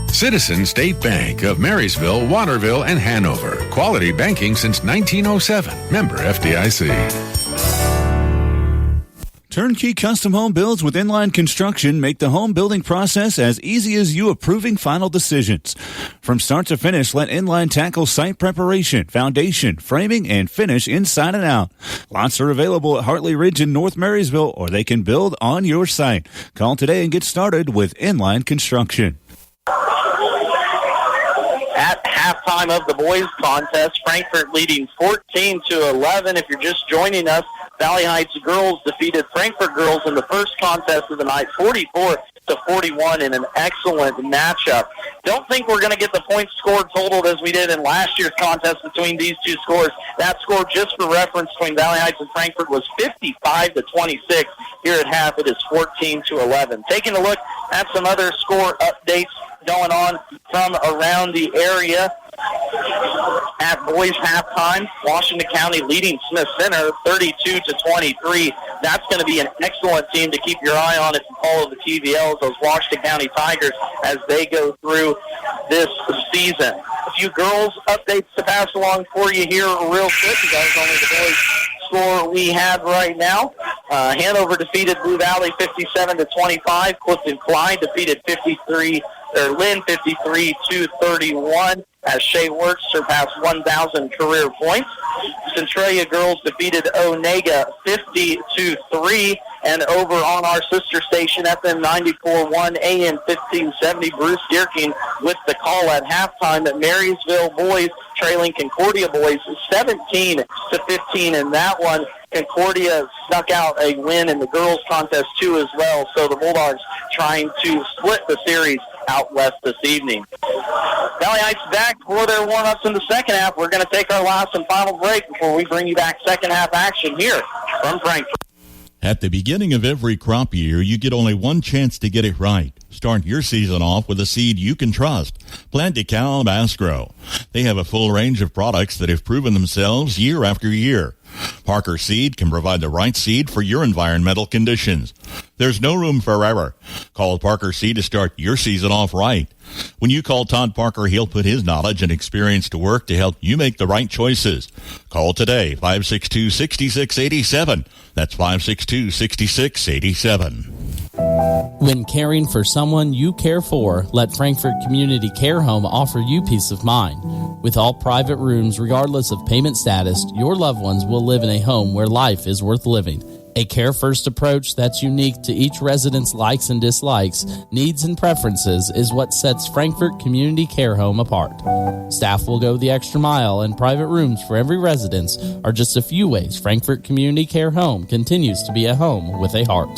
Citizen State Bank of Marysville, Waterville, and Hanover. Quality banking since 1907. Member FDIC.
Turnkey custom home builds with Inline Construction make the home building process as easy as you approving final decisions. From start to finish, let Inline tackle site preparation, foundation, framing, and finish inside and out. Lots are available at Hartley Ridge in North Marysville, or they can build on your site. Call today and get started with Inline Construction.
At halftime of the boys contest, Frankfort leading 14-11. If you're just joining us, Valley Heights girls defeated Frankfort girls in the first contest of the night, 44-41, in an excellent matchup. Don't think we're going to get the points scored totaled as we did in last year's contest between these two scores. That score, just for reference, between Valley Heights and Frankfort was 55-26. Here at half, it is 14-11. Taking a look at some other score updates going on from around the area. At boys halftime, Washington County leading Smith Center 32-23. That's going to be an excellent team to keep your eye on if you follow the TVLs, those Washington County Tigers, as they go through this season. A few girls updates to pass along for you here real quick. You guys only the boys score we have right now. Hanover defeated Blue Valley 57-25. Clifton Clyde defeated Lynn 53-31. As Shea Works surpassed 1,000 career points. Centralia girls defeated Onega 50-3. And over on our sister station, FM 94.1, AM 1570, Bruce Gierking with the call at halftime. At Marysville boys trailing Concordia boys 17-15 in that one. Concordia snuck out a win in the girls contest too as well. So the Bulldogs trying to split the series out west this evening. Valley Heights back for their warm-ups in the second half. We're going to take our last and final break before we bring you back second half action here from Frankfort.
At the beginning of every crop year, you get only one chance to get it right. Start your season off with a seed you can trust. Plant DeKalb Asgrow. They have a full range of products that have proven themselves year after year. Parker Seed can provide the right seed for your environmental conditions. There's no room for error. Call Parker Seed to start your season off right. When you call Todd Parker, he'll put his knowledge and experience to work to help you make the right choices. Call today, 562-6687. That's 562-6687.
When caring for someone you care for, let Frankfort Community Care Home offer you peace of mind. With all private rooms, regardless of payment status, your loved ones will live in a home where life is worth living. A care-first approach that's unique to each resident's likes and dislikes, needs and preferences is what sets Frankfort Community Care Home apart. Staff will go the extra mile, and private rooms for every residence are just a few ways Frankfort Community Care Home continues to be a home with a heart.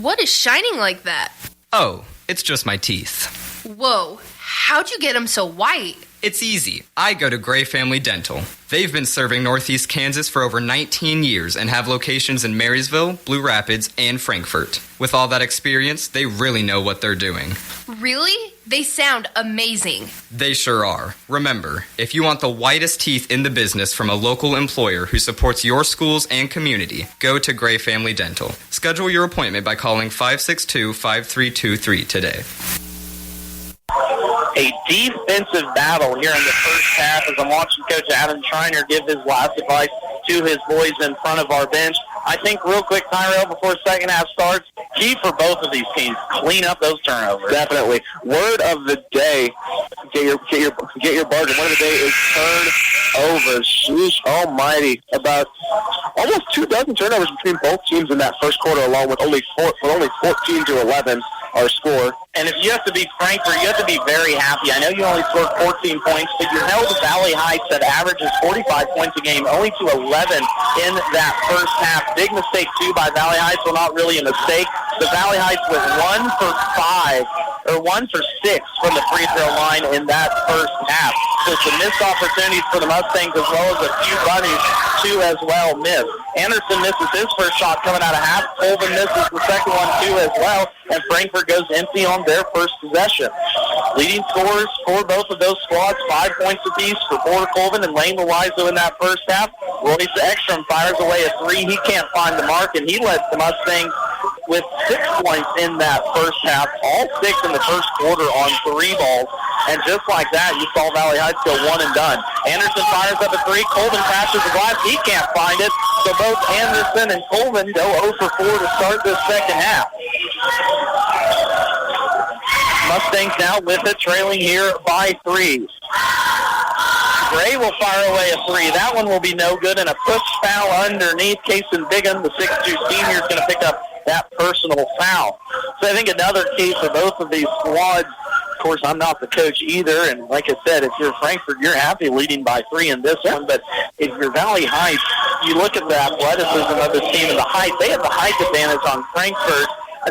What is shining like that?
Oh, it's just my teeth.
Whoa, how'd you get them so white?
It's easy. I go to Gray Family Dental. They've been serving Northeast Kansas for over 19 years and have locations in Marysville, Blue Rapids, and Frankfort. With all that experience, they really know what they're doing.
Really? They sound amazing.
They sure are. Remember, if you want the whitest teeth in the business from a local employer who supports your schools and community, go to Gray Family Dental. Schedule your appointment by calling 562-5323 today.
A defensive battle here in the first half as I'm watching Coach Adam Schreiner give his last advice to his boys in front of our bench. I think real quick, Tyrell, before second half starts, key for both of these teams. Clean up those turnovers.
Definitely. Word of the day. Get your bargain. Word of the day is turnover. Sheesh almighty. About almost 24 turnovers between both teams in that first quarter, along with only 14 to 11 our score.
And if you have to beat Frankfort, you have to be very happy. I know you only scored 14 points, but you held Valley Heights that averages 45 points a game, only to 11 in that first half. Big mistake, too, by Valley Heights. Well, not really a mistake. The Valley Heights was 1 for 6 from the free throw line in that first half. So some missed opportunities for the Mustangs, as well as a few bunnies, too, as well missed. Anderson misses his first shot coming out of half. Colvin misses the second one, too, as well. And Frankfort goes empty on their first possession. Leading scorers for both of those squads, 5 points apiece for Porter Colvin and Lane Loizo in that first half. Royce Ekstrom fires away a three. He can't find the mark, and he led the Mustangs with 6 points in that first half, all 6 in the first quarter on 3 balls. And just like that, you saw Valley Heights go one and done. Anderson fires up a three. Colvin passes the glass. He can't find it. So both Anderson and Colvin go 0 for 4 to start this second half. Mustangs now with it, trailing here by 3. Gray will fire away a 3. That one will be no good, and a push foul underneath. Kason Bigham, the 6'2 senior, is going to pick up that personal foul. So I think another key for both of these squads. Of course, I'm not the coach either, and like I said, if you're Frankfort, you're happy leading by 3 in this one. But if you're Valley Heights, you look at the athleticism of this team and the height. They have the height advantage on Frankfort.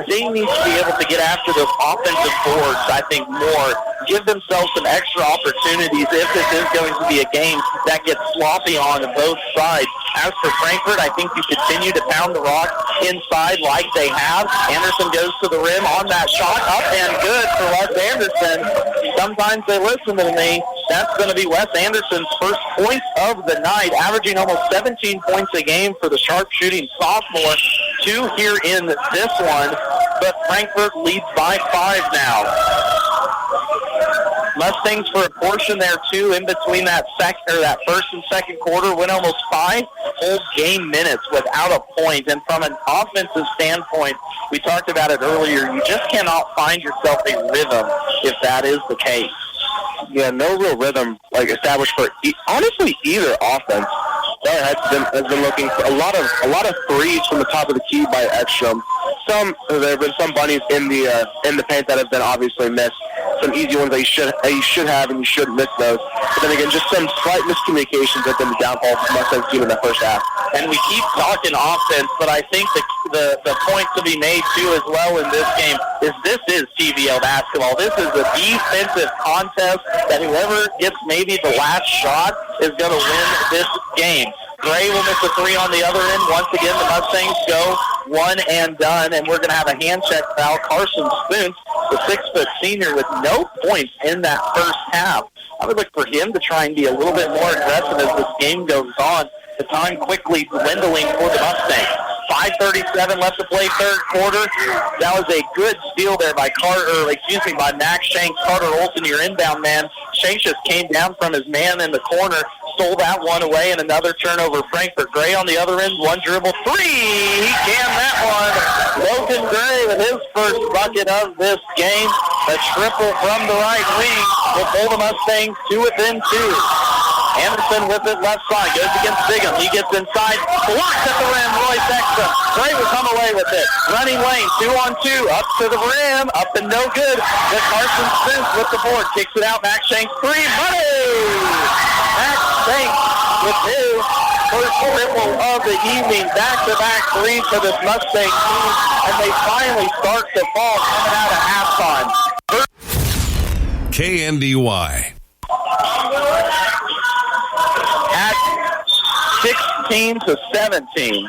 They need to be able to get after those offensive boards, I think, more. Give themselves some extra opportunities if this is going to be a game that gets sloppy on both sides. As for Frankfort, I think you continue to pound the rock inside like they have. Anderson goes to the rim on that shot, up and good for Wes Anderson. Sometimes they listen to me. That's going to be Wes Anderson's first points of the night, averaging almost 17 points a game for the sharpshooting sophomore. 2 here in this one, but Frankfort leads by 5 now. Mustangs for a portion there, too, in between that first and second quarter, went almost 5 whole game minutes without a point. And from an offensive standpoint, we talked about it earlier, you just cannot find yourself a rhythm if that is the case.
Yeah, no real rhythm established for honestly either offense. Valley Heights has been looking for a lot of threes from the top of the key by Ekstrom. There have been some bunnies in the paint that have been obviously missed. Some easy ones that you should have, and you shouldn't miss those. But then again, just some slight miscommunications have been the downfall for the Mustangs team in the first half.
And we keep talking offense, but I think the point to be made, too, as well in this game is this is TVL basketball. This is a defensive contest that whoever gets maybe the last shot is going to win this game. Gray will miss a 3 on the other end. Once again, the Mustangs go one and done, and we're going to have a hand check foul. Carson Spoons, the 6-foot senior, with no points in that first half. I would look for him to try and be a little bit more aggressive as this game goes on. The time quickly dwindling for the Mustangs. 5:37 left to play third quarter. That was a good steal there by Max Shanks. Carter Olson, your inbound man. Shanks just came down from his man in the corner, stole that one away, and another turnover. Frankfort. Gray on the other end, one dribble, 3. He jammed that one. Logan Gray with his first bucket of this game. A triple from the right wing will pull the Mustangs to within 2. Anderson with it left side, goes against Bigham. He gets inside, blocks at the rim, Royce Ekstrom. Gray will come away with it. Running lane, 2-on-2, up to the rim, up and no good. Then Carson Spence with the board, kicks it out, Max Shanks, 3, money! Max Shanks with his first triple of the evening, back-to-back 3 for this Mustang team, and they finally start to fall coming out of halftime.
KNDY.
At 16-17.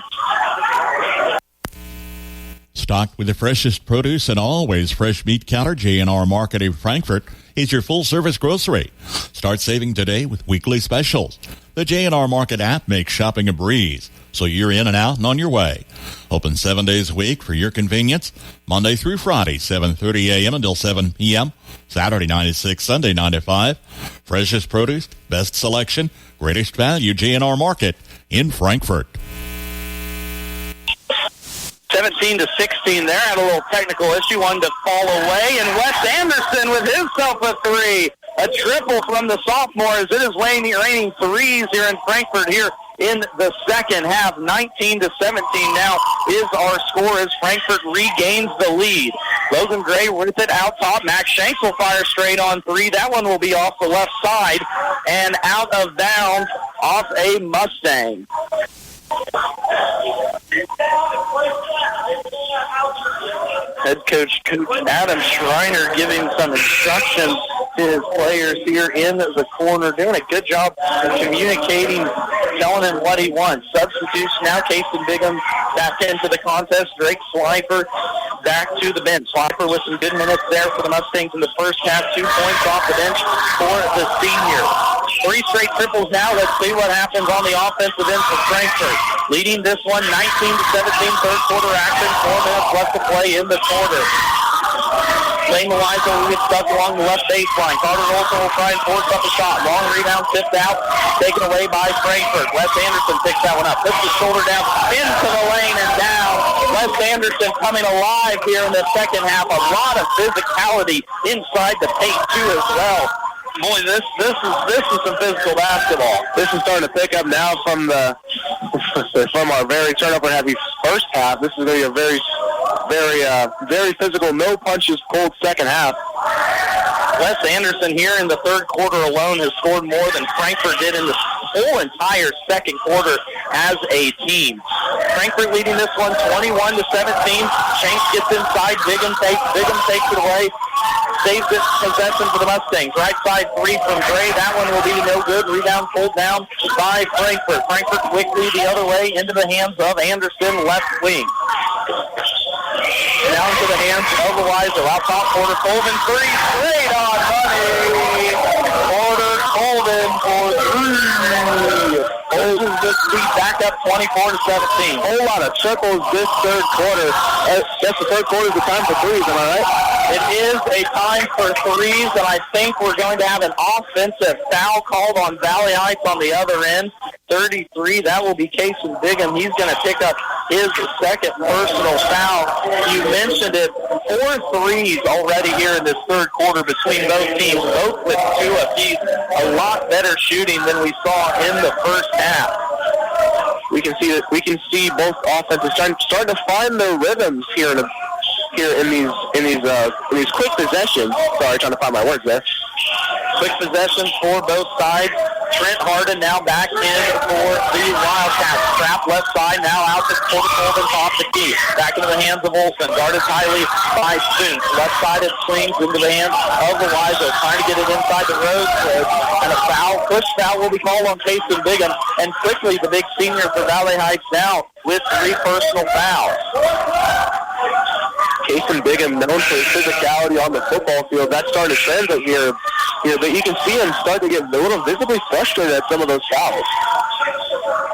Stocked with the freshest produce and always fresh meat counter, J&R Market in Frankfort is your full-service grocery. Start saving today with weekly specials. The J&R Market app makes shopping a breeze, so you're in and out and on your way. Open 7 days a week for your convenience, Monday through Friday, 7:30 a.m. until 7 p.m., Saturday 9 to 6, Sunday 9 to 5. Freshest produce, best selection, greatest value, J&R Market in Frankfort.
17-16 there. Had a little technical issue, wanted to fall away, and Wes Anderson with himself a three. A triple from the sophomore as it is raining threes here in Frankfort here in the second half. 19-17 now is our score as Frankfort regains the lead. Logan Gray with it out top. Max Shanks will fire straight on three. That one will be off the left side and out of bounds off a Mustang. Head coach Adam Schreiner giving some instructions to his players here in the corner, doing a good job of communicating, telling him what he wants. Substitution now, Casey Bigham back into the contest. Drake Slifer back to the bench. Slifer with some good minutes there for the Mustangs in the first half. 2 points off the bench for the senior. 3 straight triples now. Let's see what happens on the offensive end for Frankfort. Leading this one 19-17, third quarter action. 4 minutes left to play in the quarter. Lane Eliza will get stuck along the left baseline. Carter Olson will try and force up a shot. Long rebound, tipped out, taken away by Frankfort. Wes Anderson picks that one up. Puts his shoulder down, into the lane and down. Wes Anderson coming alive here in the second half. A lot of physicality inside the paint too as well. Boy, this is some physical basketball.
This is starting to pick up now from our very turnover-heavy first half. This is going to be a very physical, no punches pulled second half.
Wes Anderson here in the third quarter alone has scored more than Frankfort did in the whole entire second quarter as a team. Frankfort leading this one 21-17. Shanks gets inside. Bigham takes it away. Saves it possession for the Mustangs. Right side three from Gray. That one will be no good. Rebound pulled down by Frankfort. Frankfort quickly the other way into the hands of Anderson, left wing. Down to the hands of Eliza. Out top, Porter Colvin, three, straight on money. Porter Colvin for three. Colvin just beat back up 24-17.
Whole lot of triples this third quarter. Guess the third quarter is the time for threes, am I right?
It is a time for threes, and I think we're going to have an offensive foul called on Valley Heights on the other end. 33, that will be Casey Bigham. He's going to pick up his second personal foul. You mentioned it, 4 threes already here in this third quarter between both teams, both with 2 apiece. A lot better shooting than we saw in the first half.
We can see both offenses starting to find their rhythms here in these quick possessions. Sorry, trying to find my words there.
Quick possessions for both sides. Trent Harden now back in for the Wildcats. Trap left side, now out to Porter Colvin off the key. Back into the hands of Olsen. Guarded highly by Spooks. Left side it swings into the hands of Eliza. Trying to get it inside the road. And a foul, push foul will be called on Casey Bigham. And quickly the big senior for Valley Heights now with 3 personal fouls.
Casey Bigham, known for his physicality on the football field, that's starting to translate here. But you can see him start to get a little visibly frustrated at some of those fouls.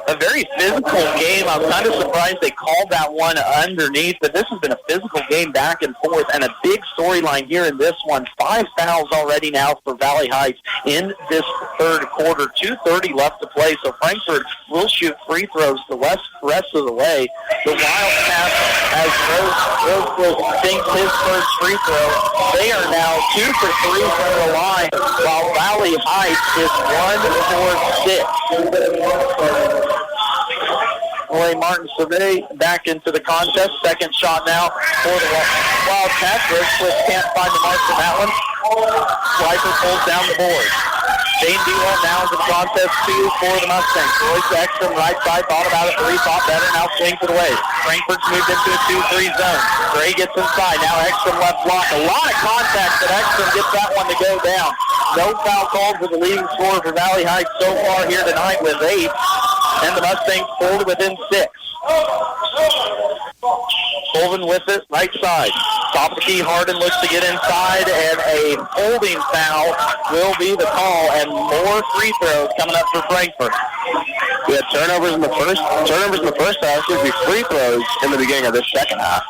A very physical game. I'm kind of surprised they called that one underneath, but this has been a physical game back and forth, and a big storyline here in this one. 5 fouls already now for Valley Heights in this third quarter. 2:30 left to play, so Frankfort will shoot free throws the rest of the way. The Wildcats, as Rose sinks his first free throw, they are now 2 for 3 from the line, while Valley Heights is 1 for 6. Roy Martin Survey back into the contest. Second shot now for the Wildcats. Rose can't find the mark for that one. Slifer pulls down the board. Dane Dewell now into the contest, 2 for the Mustangs. Royce Ekstrom, right side, thought about it, 3, thought better, now swings it away. Frankfurt's moved into a 2-3 zone. Gray gets inside, now Ekstrom left block. A lot of contact, but Ekstrom gets that one to go down. No foul called for the leading scorer for Valley Heights so far here tonight with 8. And the Mustangs pulled within 6. Colvin with it, right side. Top of the key, Harden looks to get inside, and a holding foul will be the call, and more free throws coming up for Frankfort.
We had turnovers in the first half. Should be free throws in the beginning of this second half.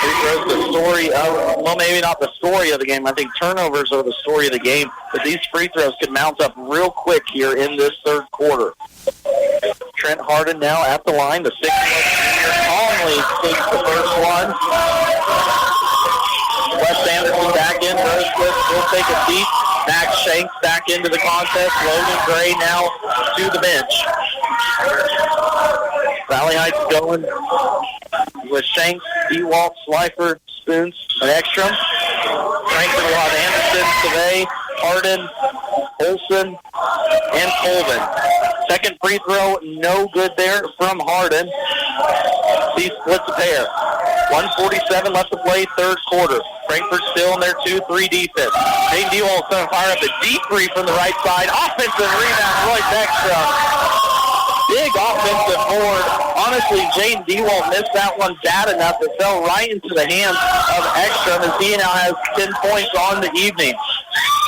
Free throws the story of, well, maybe not the story of the game. I think turnovers are the story of the game, but these free throws could mount up real quick here in this third quarter. Trent Harden now at the line, the 6-year senior, calling Stanley takes the first one. Wes Anderson back in. Will take a seat. Max Shanks back into the contest. Logan Gray now to the bench. Valley Heights going with Shanks, DeWalt, Slifer, Spoons, and Ekstrom. Frankfort will have Anderson, Savay, Hardin, Olson, and Colvin. Second free throw, no good there from Hardin. He splits a pair. 1:47 left to play, third quarter. Frankfort still in their 2-3 defense. Jaden DeWalt's going to fire up a deep three from the right side. Offensive rebound, Royce Ekstrom. Big offensive board. Honestly, Jaden DeWalt missed that one bad enough. It fell right into the hands of Ekstrom as he now has 10 points on the evening.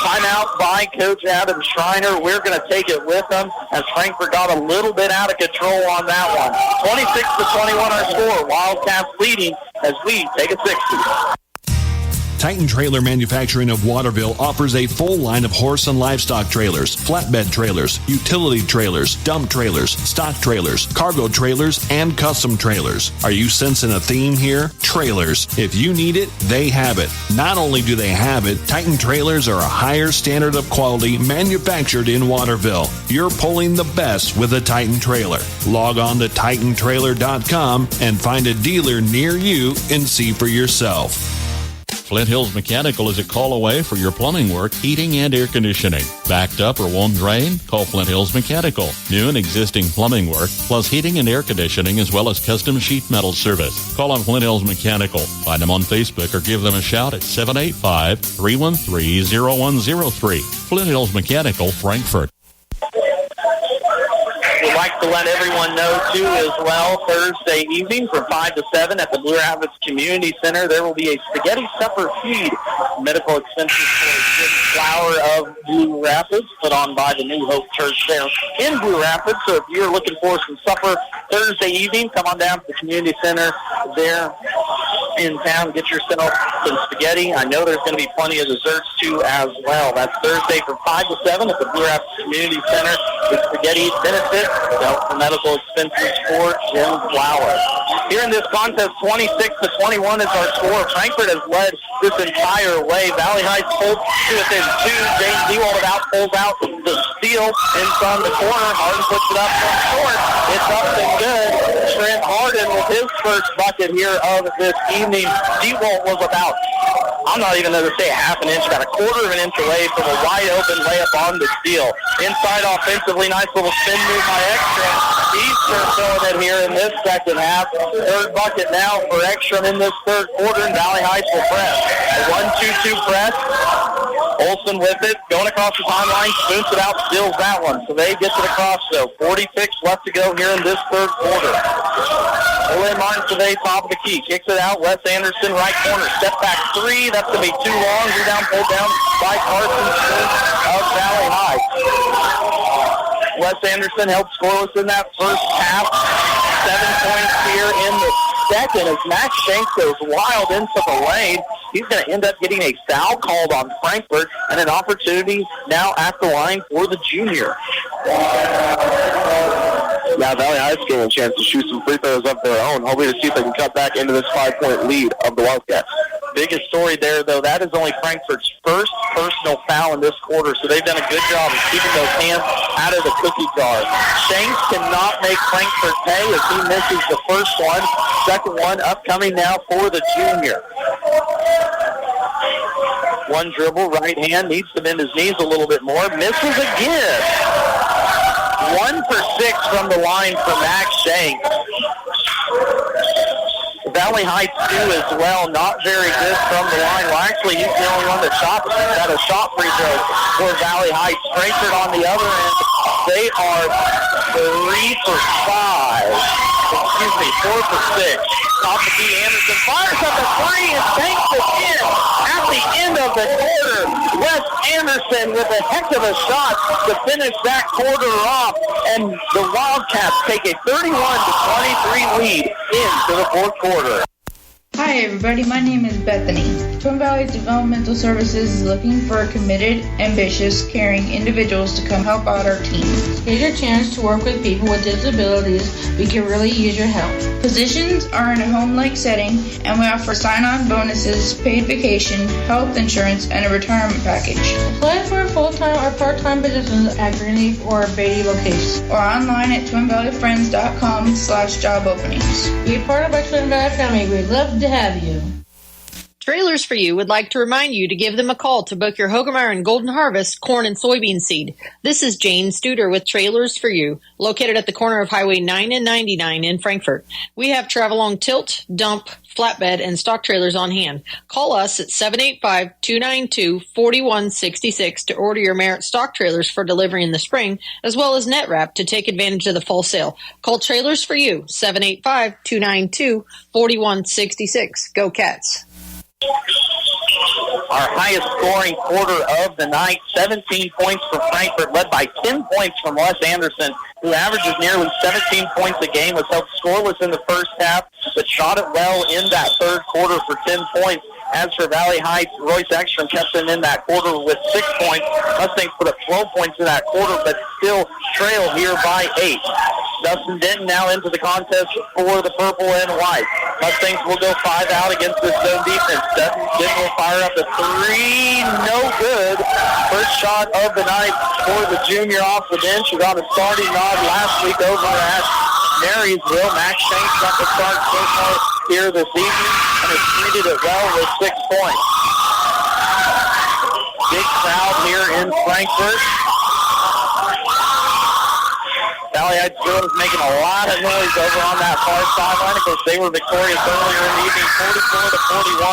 Timeout by Coach Adam Schreiner. We're going to take it with them as Frankfort got a little bit out of control on that one. 26-21 our score. Wildcats leading as we take a 60.
Titan Trailer Manufacturing of Waterville offers a full line of horse and livestock trailers, flatbed trailers, utility trailers, dump trailers, stock trailers, cargo trailers, and custom trailers. Are you sensing a theme here? Trailers. If you need it, they have it. Not only do they have it, Titan Trailers are a higher standard of quality manufactured in Waterville. You're pulling the best with a Titan Trailer. Log on to TitanTrailer.com and find a dealer near you and see for yourself.
Flint Hills Mechanical is a call away for your plumbing work, heating, and air conditioning. Backed up or won't drain? Call Flint Hills Mechanical. New and existing plumbing work, plus heating and air conditioning, as well as custom sheet metal service. Call on Flint Hills Mechanical. Find them on Facebook or give them a shout at 785-313-0103. Flint Hills Mechanical, Frankfort.
We'd like to let everyone know, too, as well, Thursday evening from 5 to 7 at the Blue Rapids Community Center, there will be a spaghetti supper feed. Medical expenses for a good flower of Blue Rapids put on by the New Hope Church there in Blue Rapids. So if you're looking for some supper Thursday evening, come on down to the Community Center there in town. Get yourself some spaghetti. I know there's going to be plenty of desserts, too, as well. That's Thursday from 5 to 7 at the Blue Rapids Community Center. The spaghetti benefit for medical expenses for Jim Flower. Here in this contest, 26-21 is our score. Frankfort has led this entire way. Valley Heights pulled to within 2. James Dewald pulls out the steal inside the corner. Hardin puts it up from short. It's up and good. Trent Hardin with his first bucket here of this evening. Dewald was about, I'm not even going to say half an inch, about a quarter of an inch away from a wide open layup on the steal. Inside offensively, nice little spin move by Ekstrom. He's throwing it here in this second half. Third bucket now for Ekstrom in this third quarter, and Valley Heights will press. A 1-2-2 press. Olsen with it, going across the timeline, spoons it out, steals that one. So they get to the cross, though. 46 left to go here in this third quarter. Olin Martin today, top of the key, kicks it out. Wes Anderson, right corner, step back three. That's going to be too long. Rebound pulled down by Carson of Valley Heights. Wes Anderson helped scoreless in that first half. 7 points here in the second as Max Shanks goes wild into the lane. He's going to end up getting a foul called on Frankfort and an opportunity now at the line for the junior.
Now Valley Heights getting a chance to shoot some free throws of their own, hoping to see if they can cut back into this 5-point lead of the Wildcats.
Biggest story there, though, that is only Frankfort's first personal foul in this quarter, so they've done a good job of keeping those hands out of the cookie jar. Shanks cannot make Frankfort pay as he misses the first one. Second one upcoming now for the junior. One dribble, right hand, needs to bend his knees a little bit more. Misses again. 1 for 6 from the line for Max Shanks. Valley Heights, too, as well. Not very good from the line. Well, actually, he's the only one that shot. Got a shot free throw for Valley Heights. Frankfort on the other end. They are 3 for 5. 4 for 6. Top of D. Anderson fires up a three and banks it in at the end of the quarter. Wes Anderson with a heck of a shot to finish that quarter off, and the Wildcats take a 31-23 lead into the fourth quarter.
Hi, Hi everybody, my name is Bethany. Twin Valley Developmental Services is looking for committed, ambitious, caring individuals to come help out our team.
Here's your chance to work with people with disabilities. We can really use your help.
Positions are in a home-like setting, and we offer sign-on bonuses, paid vacation, health insurance, and a retirement package.
Apply for full-time or part-time positions at Greenleaf or Beatty locations.
Or online at twinvalleyfriends.com/job openings.
Be a part of our Twin Valley family. We'd love to have you.
Trailers for You would like to remind you to give them a call to book your Hogemeyer and Golden Harvest corn and soybean seed. This is Jane Studer with Trailers for You, located at the corner of Highway 9 and 99 in Frankfort. We have travel-along tilt, dump, flatbed, and stock trailers on hand. Call us at 785-292-4166 to order your Merit stock trailers for delivery in the spring, as well as net wrap to take advantage of the fall sale. Call Trailers for You, 785-292-4166. Go Cats.
Our highest scoring quarter of the night, 17 points for Frankfort, led by 10 points from Les Anderson, who averages nearly 17 points a game, was held scoreless in the first half, but shot it well in that third quarter for 10 points. As for Valley Heights, Royce Ekstrom kept them in that quarter with 6 points. Mustangs put up 12 points in that quarter, but still trail here by 8. Dustin Denton now into the contest for the purple and white. Mustangs will go 5 out against this zone defense. Dustin Denton will fire up a 3. No good. First shot of the night for the junior off the bench. He got a starting nod last week over at Marysville. Max Shanks got the start so far here this evening and has treated it well with 6 points. Big crowd here in Frankfort. Valley Heights girls making a lot of noise over on that far sideline. Of course, they were victorious earlier in the evening,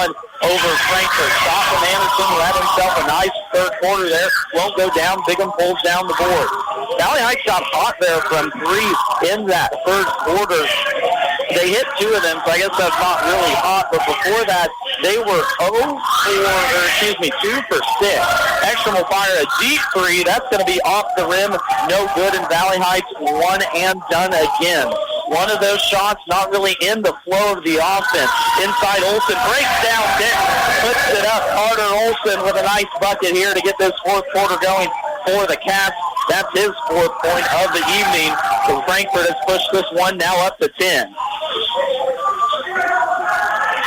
44-41 over Frankfort. Stockton Anderson, who had himself a nice third quarter there, won't go down. Bigham pulls down the board. Valley Heights got hot there from 3 in that third quarter. They hit 2 of them, so I guess that's not really hot. But before that, they were 2 for 6. Ekstrom will fire a deep 3. That's going to be off the rim. No good, and Valley Heights 1 and done again. One of those shots not really in the flow of the offense. Inside Olsen breaks down Denton, puts it up. Carter Olsen with a nice bucket here to get this fourth quarter going for the Cats. That's his 4th point of the evening. So Frankfort has pushed this one now up to 10.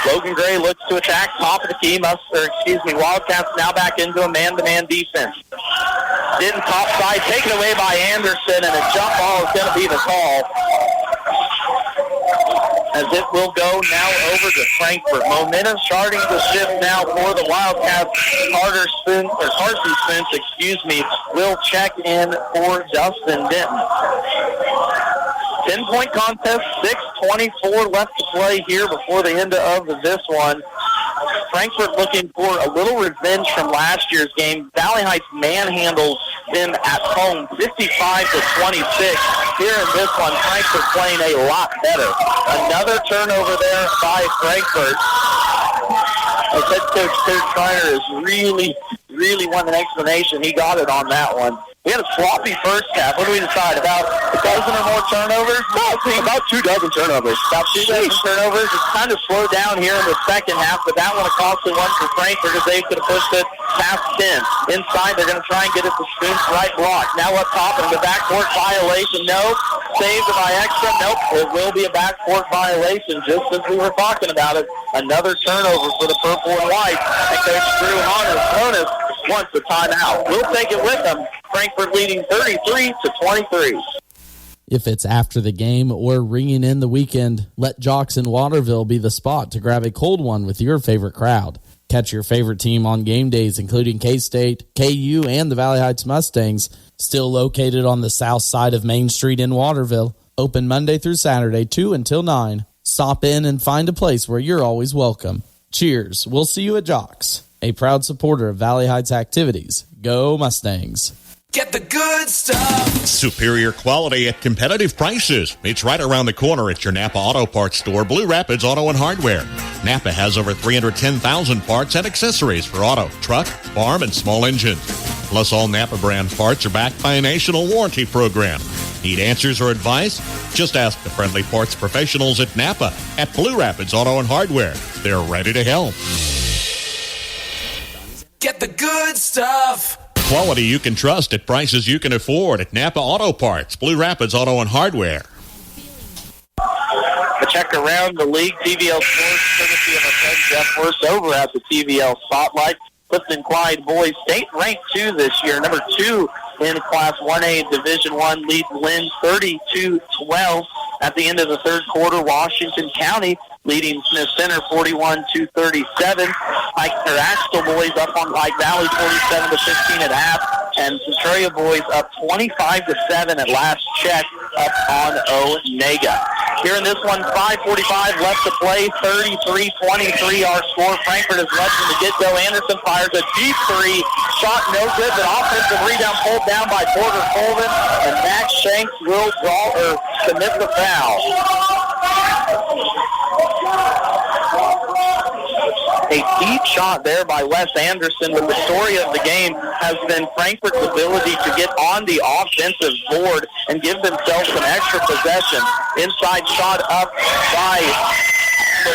Logan Gray looks to attack, top of the key. Wildcats now back into a man-to-man defense. Denton top side, taken away by Anderson, and a jump ball is going to be the call, as it will go now over to Frankfort. Momentum starting to shift now for the Wildcats. Carson Spence, will check in for Dustin Denton. 10-point contest, 6:24 left to play here before the end of this one. Frankfort looking for a little revenge from last year's game. Valley Heights manhandled them at home 55-26. Here in this one, Frankfort playing a lot better. Another turnover there by Frankfort. As head coach Kurt Schreiner is really wanting an explanation. He got it on that one. We had a sloppy first half. What do we decide? About a dozen or more turnovers? About 2 dozen turnovers. About 2 dozen turnovers. It's kind of slowed down here in the second half, but that one a costly one for Frankfort as they could have pushed it past 10. Inside, they're going to try and get it to Spoon's right block. Now up top, and the backcourt violation. No. Saved by Ekstrom. Nope. It will be a backcourt violation, just as we were talking about it. Another turnover for the purple and white. And Coach Drew Honus wants a timeout. We'll take it with them. Frankfort leading 33-23.
If it's after the game or ringing in the weekend, let Jocks in Waterville be the spot to grab a cold one with your favorite crowd. Catch your favorite team on game days, including K-State, KU, and the Valley Heights Mustangs, still located on the south side of Main Street in Waterville. Open Monday through Saturday, 2 until 9. Stop in and find a place where you're always welcome. Cheers. We'll see you at Jocks, a proud supporter of Valley Heights activities. Go Mustangs.
Get the good stuff.
Superior quality at competitive prices. It's right around the corner at your Napa Auto Parts store, Blue Rapids Auto and Hardware. Napa has over 310,000 parts and accessories for auto, truck, farm, and small engines. Plus, all Napa brand parts are backed by a national warranty program. Need answers or advice? Just ask the friendly parts professionals at Napa at Blue Rapids Auto and Hardware. They're ready to help.
Get the good stuff.
Quality you can trust at prices you can afford at Napa Auto Parts, Blue Rapids Auto and Hardware.
A check around the league. TVL scores courtesy of our friend Jeff Worst over at the TVL Spotlight. Clifton Clyde boys state ranked 2 this year, number 2 in Class 1A Division I, lead Lynn 32-12 at the end of the third quarter. Washington County leading Smith Center 41-37. Axtell boys up on Pike Valley 47-15 at half, and Centralia boys up 25-7 at last check up on Onega. Here in this one, 5:45 left to play, 33-23 our score. Frankfort is left from the get-go. Anderson fires a deep three, shot no good, but offensive rebound pulled down by Porter Colvin, and Max Shanks will commit the foul. A deep shot there by Wes Anderson, but the story of the game has been Frankfort's ability to get on the offensive board and give themselves some extra possession. Inside shot up by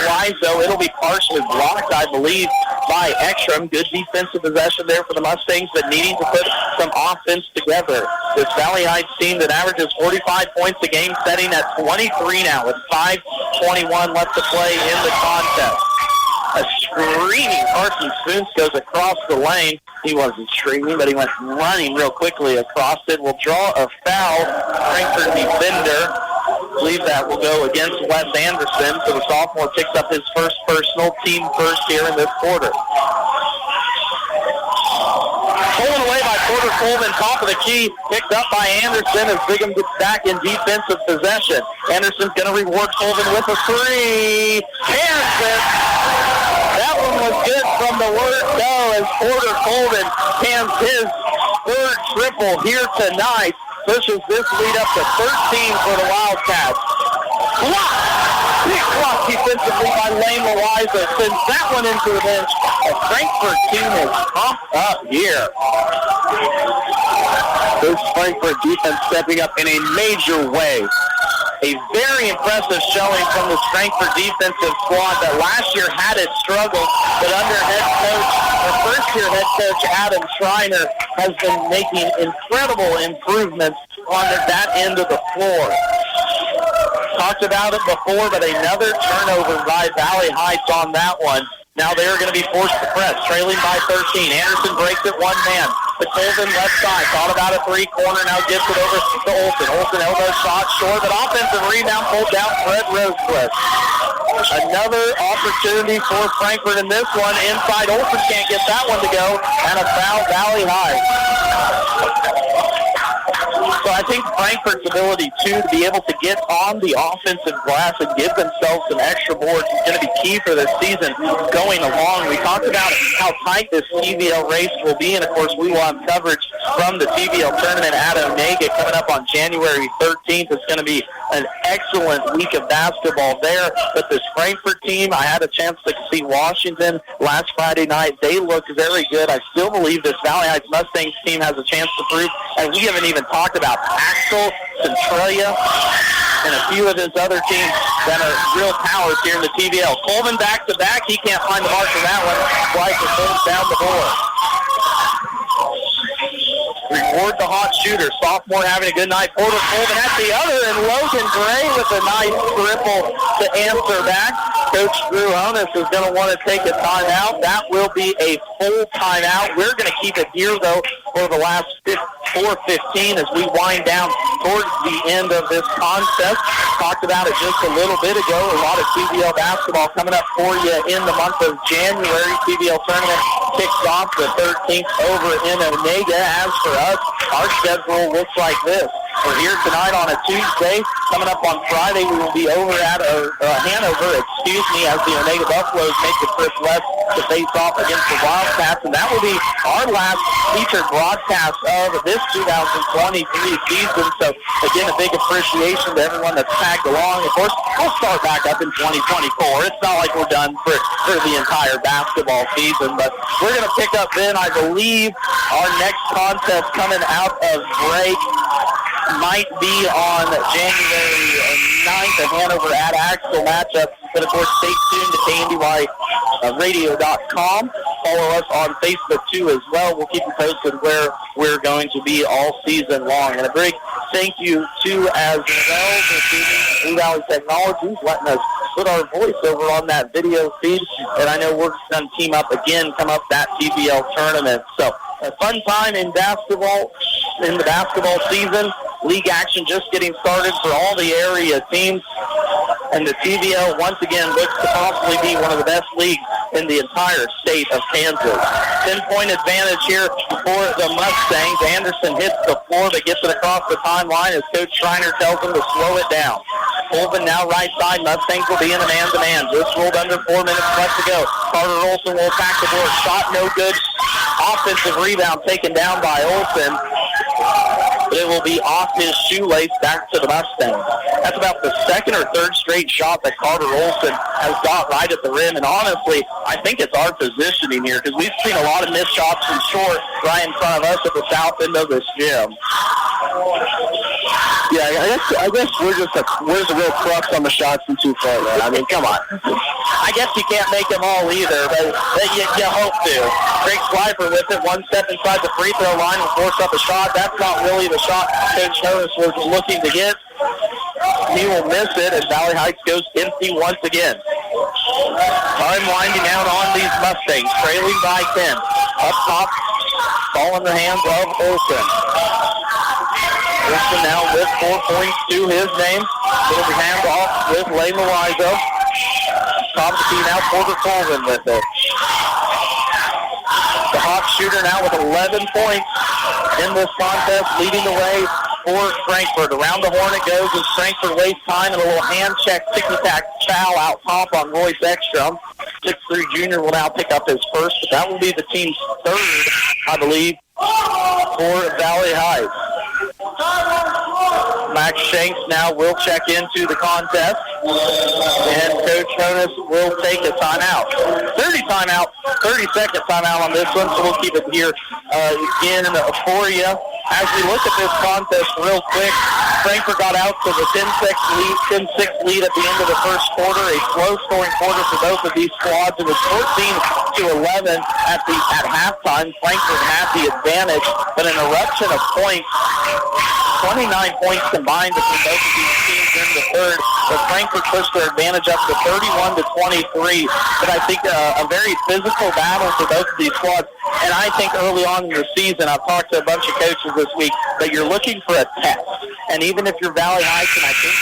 Loizo. It'll be partially blocked, I believe, by Ekstrom. Good defensive possession there for the Mustangs, but needing to put some offense together. This Valley Heights team that averages 45 points a game, setting at 23 now with 5:21 left to play in the contest. A screaming Carson Spoons goes across the lane. He wasn't screaming, but he went running real quickly across it. Will draw a foul. Frankfort defender. I believe that will go against Wes Anderson. So the sophomore picks up his first personal, team first here in this quarter. Stolen away by Porter Colvin, top of the key, picked up by Anderson as Brigham gets back in defensive possession. Anderson's going to reward Colvin with a three. Hands it. That one was good from the word go as Porter Colvin hands his third triple here tonight. Pushes this lead up to 13 for the Wildcats. Big block defensively by Lane Loiza. Sends that one into the bench. A Frankfort team is pumped up here. This Frankfort defense stepping up in a major way. A very impressive showing from this Frankfort defensive squad that last year had its struggles, but under first-year head coach Adam Schreiner has been making incredible improvements on that end of the floor. Talked about it before, but another turnover by Valley Heights on that one. Now they're going to be forced to press, trailing by 13. Anderson breaks it one man. The Colvin left side, thought about a three-corner, now gets it over to Olsen. Olsen elbow shot short, but offensive rebound pulled down Fred Rosecliff. Another opportunity for Frankfort in this one. Inside, Olsen can't get that one to go, and a foul Valley High. So I think Frankfort's ability, too, to be able to get on the offensive glass and give themselves some extra boards is going to be key for this season going along. We talked about how tight this TVL race will be, and, of course, we will have coverage from the TVL tournament at Onega coming up on January 13th. It's going to be an excellent week of basketball there. But this Frankfort team, I had a chance to see Washington last Friday night. They looked very good. I still believe this Valley Heights Mustangs team has a chance to prove, and we haven't even talked about Axel, Centralia, and a few of his other teams that are real powers here in the TVL. Colvin back-to-back. He can't find the mark for that one. Slice it pulls down the board. Reward the hot shooter. Sophomore having a good night. Porter Colvin at the other, and Logan Gray with a nice triple to answer back. Coach Drew Honus is going to want to take a timeout. That will be a full timeout. We're going to keep it here, though, for the last 4:15 as we wind down towards the end of this contest. Talked about it just a little bit ago. A lot of TVL basketball coming up for you in the month of January. TVL tournament kicks off the 13th over in Onega. As for us, our schedule looks like this. We're here tonight on a Tuesday. Coming up on Friday, we will be over at Hanover, as the Onega Buffaloes make the trip west to face off against the Wildcats. And that will be our last featured broadcast of this 2023 season. So, again, a big appreciation to everyone that's tagged along. Of course, we'll start back up in 2024. It's not like we're done for the entire basketball season, but we're going to pick up then, I believe, our next contest coming out of break might be on January 9th, a Hanover at Axel matchup. But, of course, stay tuned to KNDYradio.com. Follow us on Facebook, too, as well. We'll keep you posted where we're going to be all season long. And a big thank you to, as well, for Blue Valley Technologies, letting us put our voice over on that video feed. And I know we're going to team up again, come up that TBL tournament. So a fun time in basketball, in the basketball season. League action just getting started for all the area teams. And the TVL, once again, looks to possibly be one of the best leagues in the entire state of Kansas. 10-point advantage here for the Mustangs. Anderson hits the floor, but gets it across the timeline as Coach Schreiner tells him to slow it down. Colvin now right side. Mustangs will be in a man-to-man. Just rolled under 4 minutes left to go. Carter Olson will attack the board. Shot no good. Offensive rebound taken down by Olson. But it will be off his shoelace back to the Mustangs. That's about the second or third straight shot that Carter Olson has got right at the rim. And honestly, I think it's our positioning here because we've seen a lot of missed shots from short right in front of us at the south end of this gym.
Yeah, I guess where's the real crux on the shots from 2 foot, man? I mean, come on.
I guess you can't make them all either, but you hope to. Greg Slifer with it, one step inside the free throw line and force up a shot. That's not really the shot Coach Harris was looking to get. He will miss it, and Valley Heights goes empty once again. Time winding down on these Mustangs, trailing by 10. Up top, ball in the hands of Olson. Olson now with 4 points to his name. Little hand off with Lane Loizo. Top of the key now, Porter Colvin with it. The Hawks shooter now with 11 points in this contest, leading the way for Frankfort. Around the horn it goes as Frankfort wastes time and a little hand check, ticky-tack foul out top on Royce Ekstrom. 6'3" junior will now pick up his first, but that will be the team's third, I believe, for Valley Heights. Max Shanks now will check into the contest, and Coach Jonas will take a timeout. 30-second timeout on this one, so we'll keep it here again for you. As we look at this contest real quick, Frankfort got out to the 10-6 lead at the end of the first quarter, a slow-scoring quarter for both of these squads. It was 14-11 at halftime. Frankfort had the advantage, but an eruption of points, 29 points combined between both of these teams in the third, but Frankfort pushed their advantage up to 31-23. But I think a very physical battle for both of these squads. And I think early on in the season, I've talked to a bunch of coaches this week, that you're looking for a test. And even if you're Valley Heights, and I think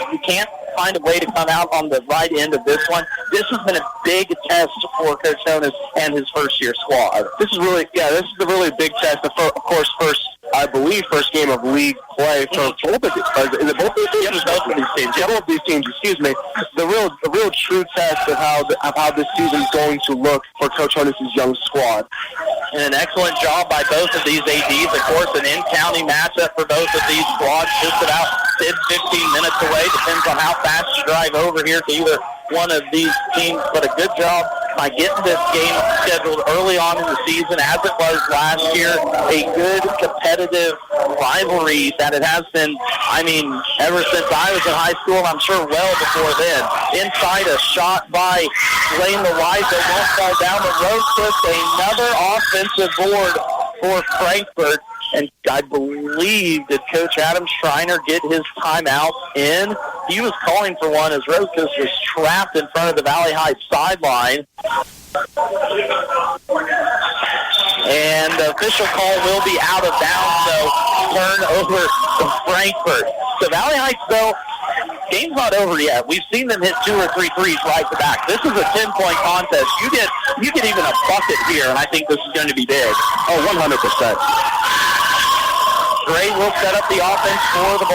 if you can't find a way to come out on the right end of this one, this has been a big test for Coach Jonas and his first-year squad.
This is a really big test. Of course, first game of league play for both of these. Is it both of these teams?
Yes, both of these teams.
Yeah, both of these teams. Excuse me. The real true test of how this season is going to look for Coach Jonas' young squad.
And an excellent job by both of these ADs. Of course, an in-county matchup for both of these squads, just about 10, 15 minutes away. Depends on how fast you drive over here to either one of these teams. But a good job by getting this game scheduled early on in the season, as it was last year. A good competitive rivalry that it has been, ever since I was in high school, and I'm sure well before then. Inside, a shot by Lane Loizo, won't fall down the road. Another offensive board for Frankfort. And I believe, did Coach Adam Schreiner get his timeout in? He was calling for one as Rosecrest was trapped in front of the Valley Heights sideline. And the official call will be out of bounds, so turn over to Frankfort. So Valley Heights, though, game's not over yet. We've seen them hit 2 or 3 threes right to back. This is a 10-point contest. You get even a bucket here, and I think this is going to be big.
Oh, 100%.
Gray will set up the offense for the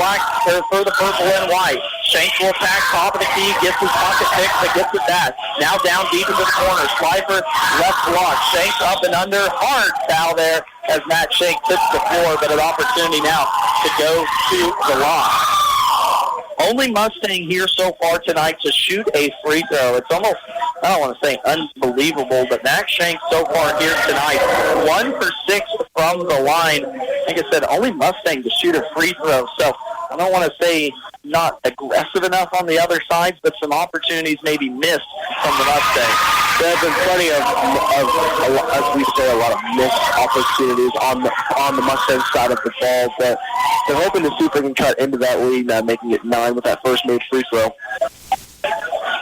purple and white. Shanks will attack top of the key, gets his pocket pick, but gets it back. Now down deep into the corner. Slifer left block. Shanks up and under. Hard foul there as Matt Shanks hits the floor, but an opportunity now to go to the line. Only Mustang here so far tonight to shoot a free throw. It's almost, I don't want to say unbelievable, but Max Shanks so far here tonight, 1 for 6 from the line. Like I said, only Mustang to shoot a free throw. So I don't want to say not aggressive enough on the other sides, but some opportunities maybe missed from the Mustang.
There have been plenty of, as we say, a lot of missed opportunities on the Mustang side of the ball, but they're hoping to see if they can cut into that lead, making it 9 with that first made free throw.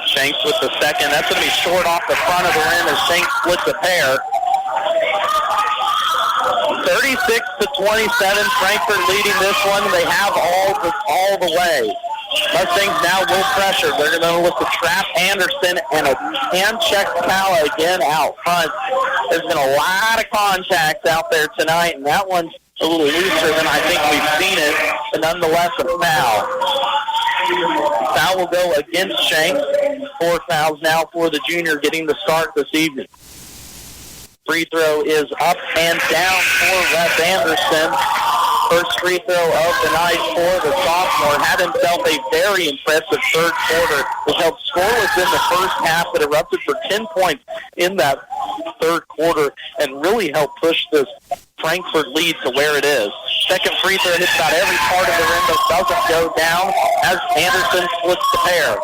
Shanks with the second. That's going to be short off the front of the rim as Shanks splits a pair. 36-27, Frankfort leading this one. They have all the way. Mustangs now will pressure. They're going to look to trap Anderson and a hand check foul again out front. There's been a lot of contact out there tonight, and that one's a little looser than I think we've seen it, but nonetheless a foul. Foul will go against Shanks. 4 fouls now for the junior getting the start this evening. Free throw is up and down for Wes Anderson. First free throw of the night for the sophomore. Had himself a very impressive third quarter. Was held scoreless in the first half, but erupted for 10 points in that third quarter and really helped push this Frankfort lead to where it is. Second free throw hits about every part of the rim, but doesn't go down as Anderson splits the pair.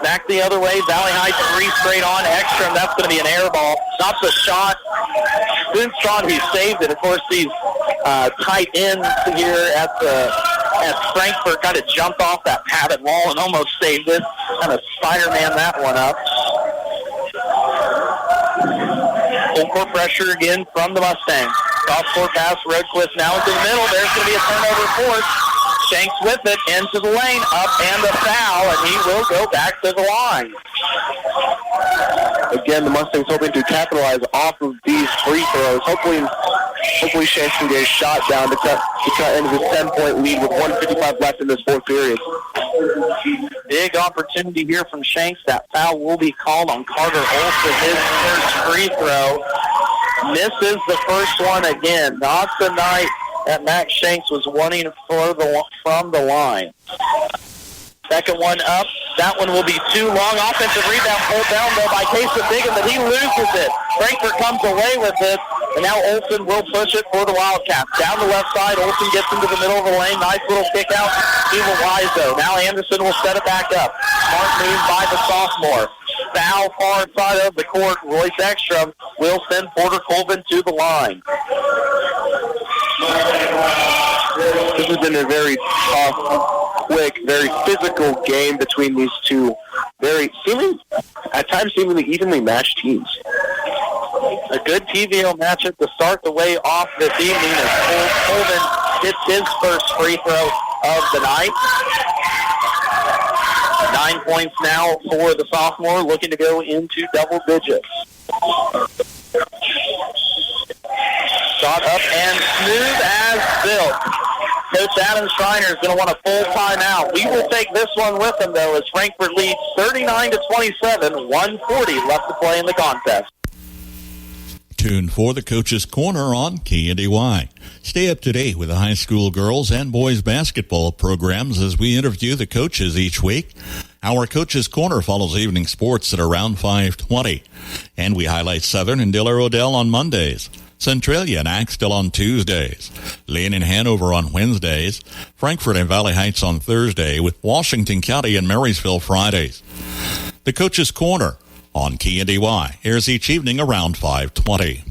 Back the other way, Valley Heights 3 straight on. Ekstrom, that's going to be an air ball. Stops the shot. Strong, he saved it. Of course, these tight ends here at Frankfort kind of jumped off that padded wall and almost saved it. Kind of Spider-Man that one up. Full court pressure again from the Mustangs. Cross-court pass, Roadquist now into the middle. There's going to be a turnover force. Shanks with it into the lane, up and a foul, and he will go back to the line.
Again, the Mustangs hoping to capitalize off of these free throws. Hopefully Shanks can get a shot down to cut into this 10-point lead with 1:55 left in this fourth period.
Big opportunity here from Shanks. That foul will be called on Carter Olson. His first free throw misses the first one again. Not the night that Max Shanks was wanting from the line. Second one up. That one will be too long. Offensive rebound pulled down, though, by Casey Biggin, but he loses it. Frankfort comes away with it, and now Olson will push it for the Wildcats. Down the left side, Olson gets into the middle of the lane. Nice little kick out to Wiseau. Now Anderson will set it back up. Smart move by the sophomore. Foul far side of the court. Royce Ekstrom will send Porter Colvin to the line.
This has been a very tough, quick, very physical game between these two at times seemingly evenly matched teams.
A good TVO matchup to start the way off this evening as Colvin hits his first free throw of the night. 9 points now for the sophomore, looking to go into double digits. Shot up and smooth as silk. Coach Adam Schreiner is going to want a full timeout. We will take this one with him, though, as Frankfort leads 39-27, 1:40 left to play in the contest.
Tuned for the Coach's Corner on KNDY. Stay up to date with the high school girls and boys basketball programs as we interview the coaches each week. Our Coach's Corner follows evening sports at around 5:20. And we highlight Southern and Diller Odell on Mondays. Centralia and Axtell on Tuesdays, Lane and Hanover on Wednesdays, Frankfort and Valley Heights on Thursday, with Washington County and Marysville Fridays. The Coach's Corner on KNDY airs each evening around 5:20.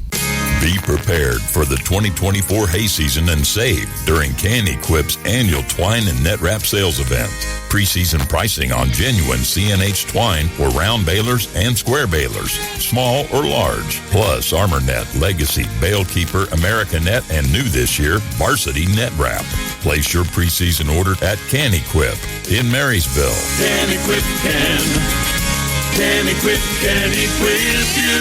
Be prepared for the 2024 hay season and save during Can-Equip's annual twine and net wrap sales event. Preseason pricing on genuine CNH twine for round balers and square balers, small or large, plus ArmorNet, Legacy, Balekeeper, America Net, and new this year, Varsity Net Wrap. Place your preseason order at Can-Equip in Marysville.
Can-Equip can equip you.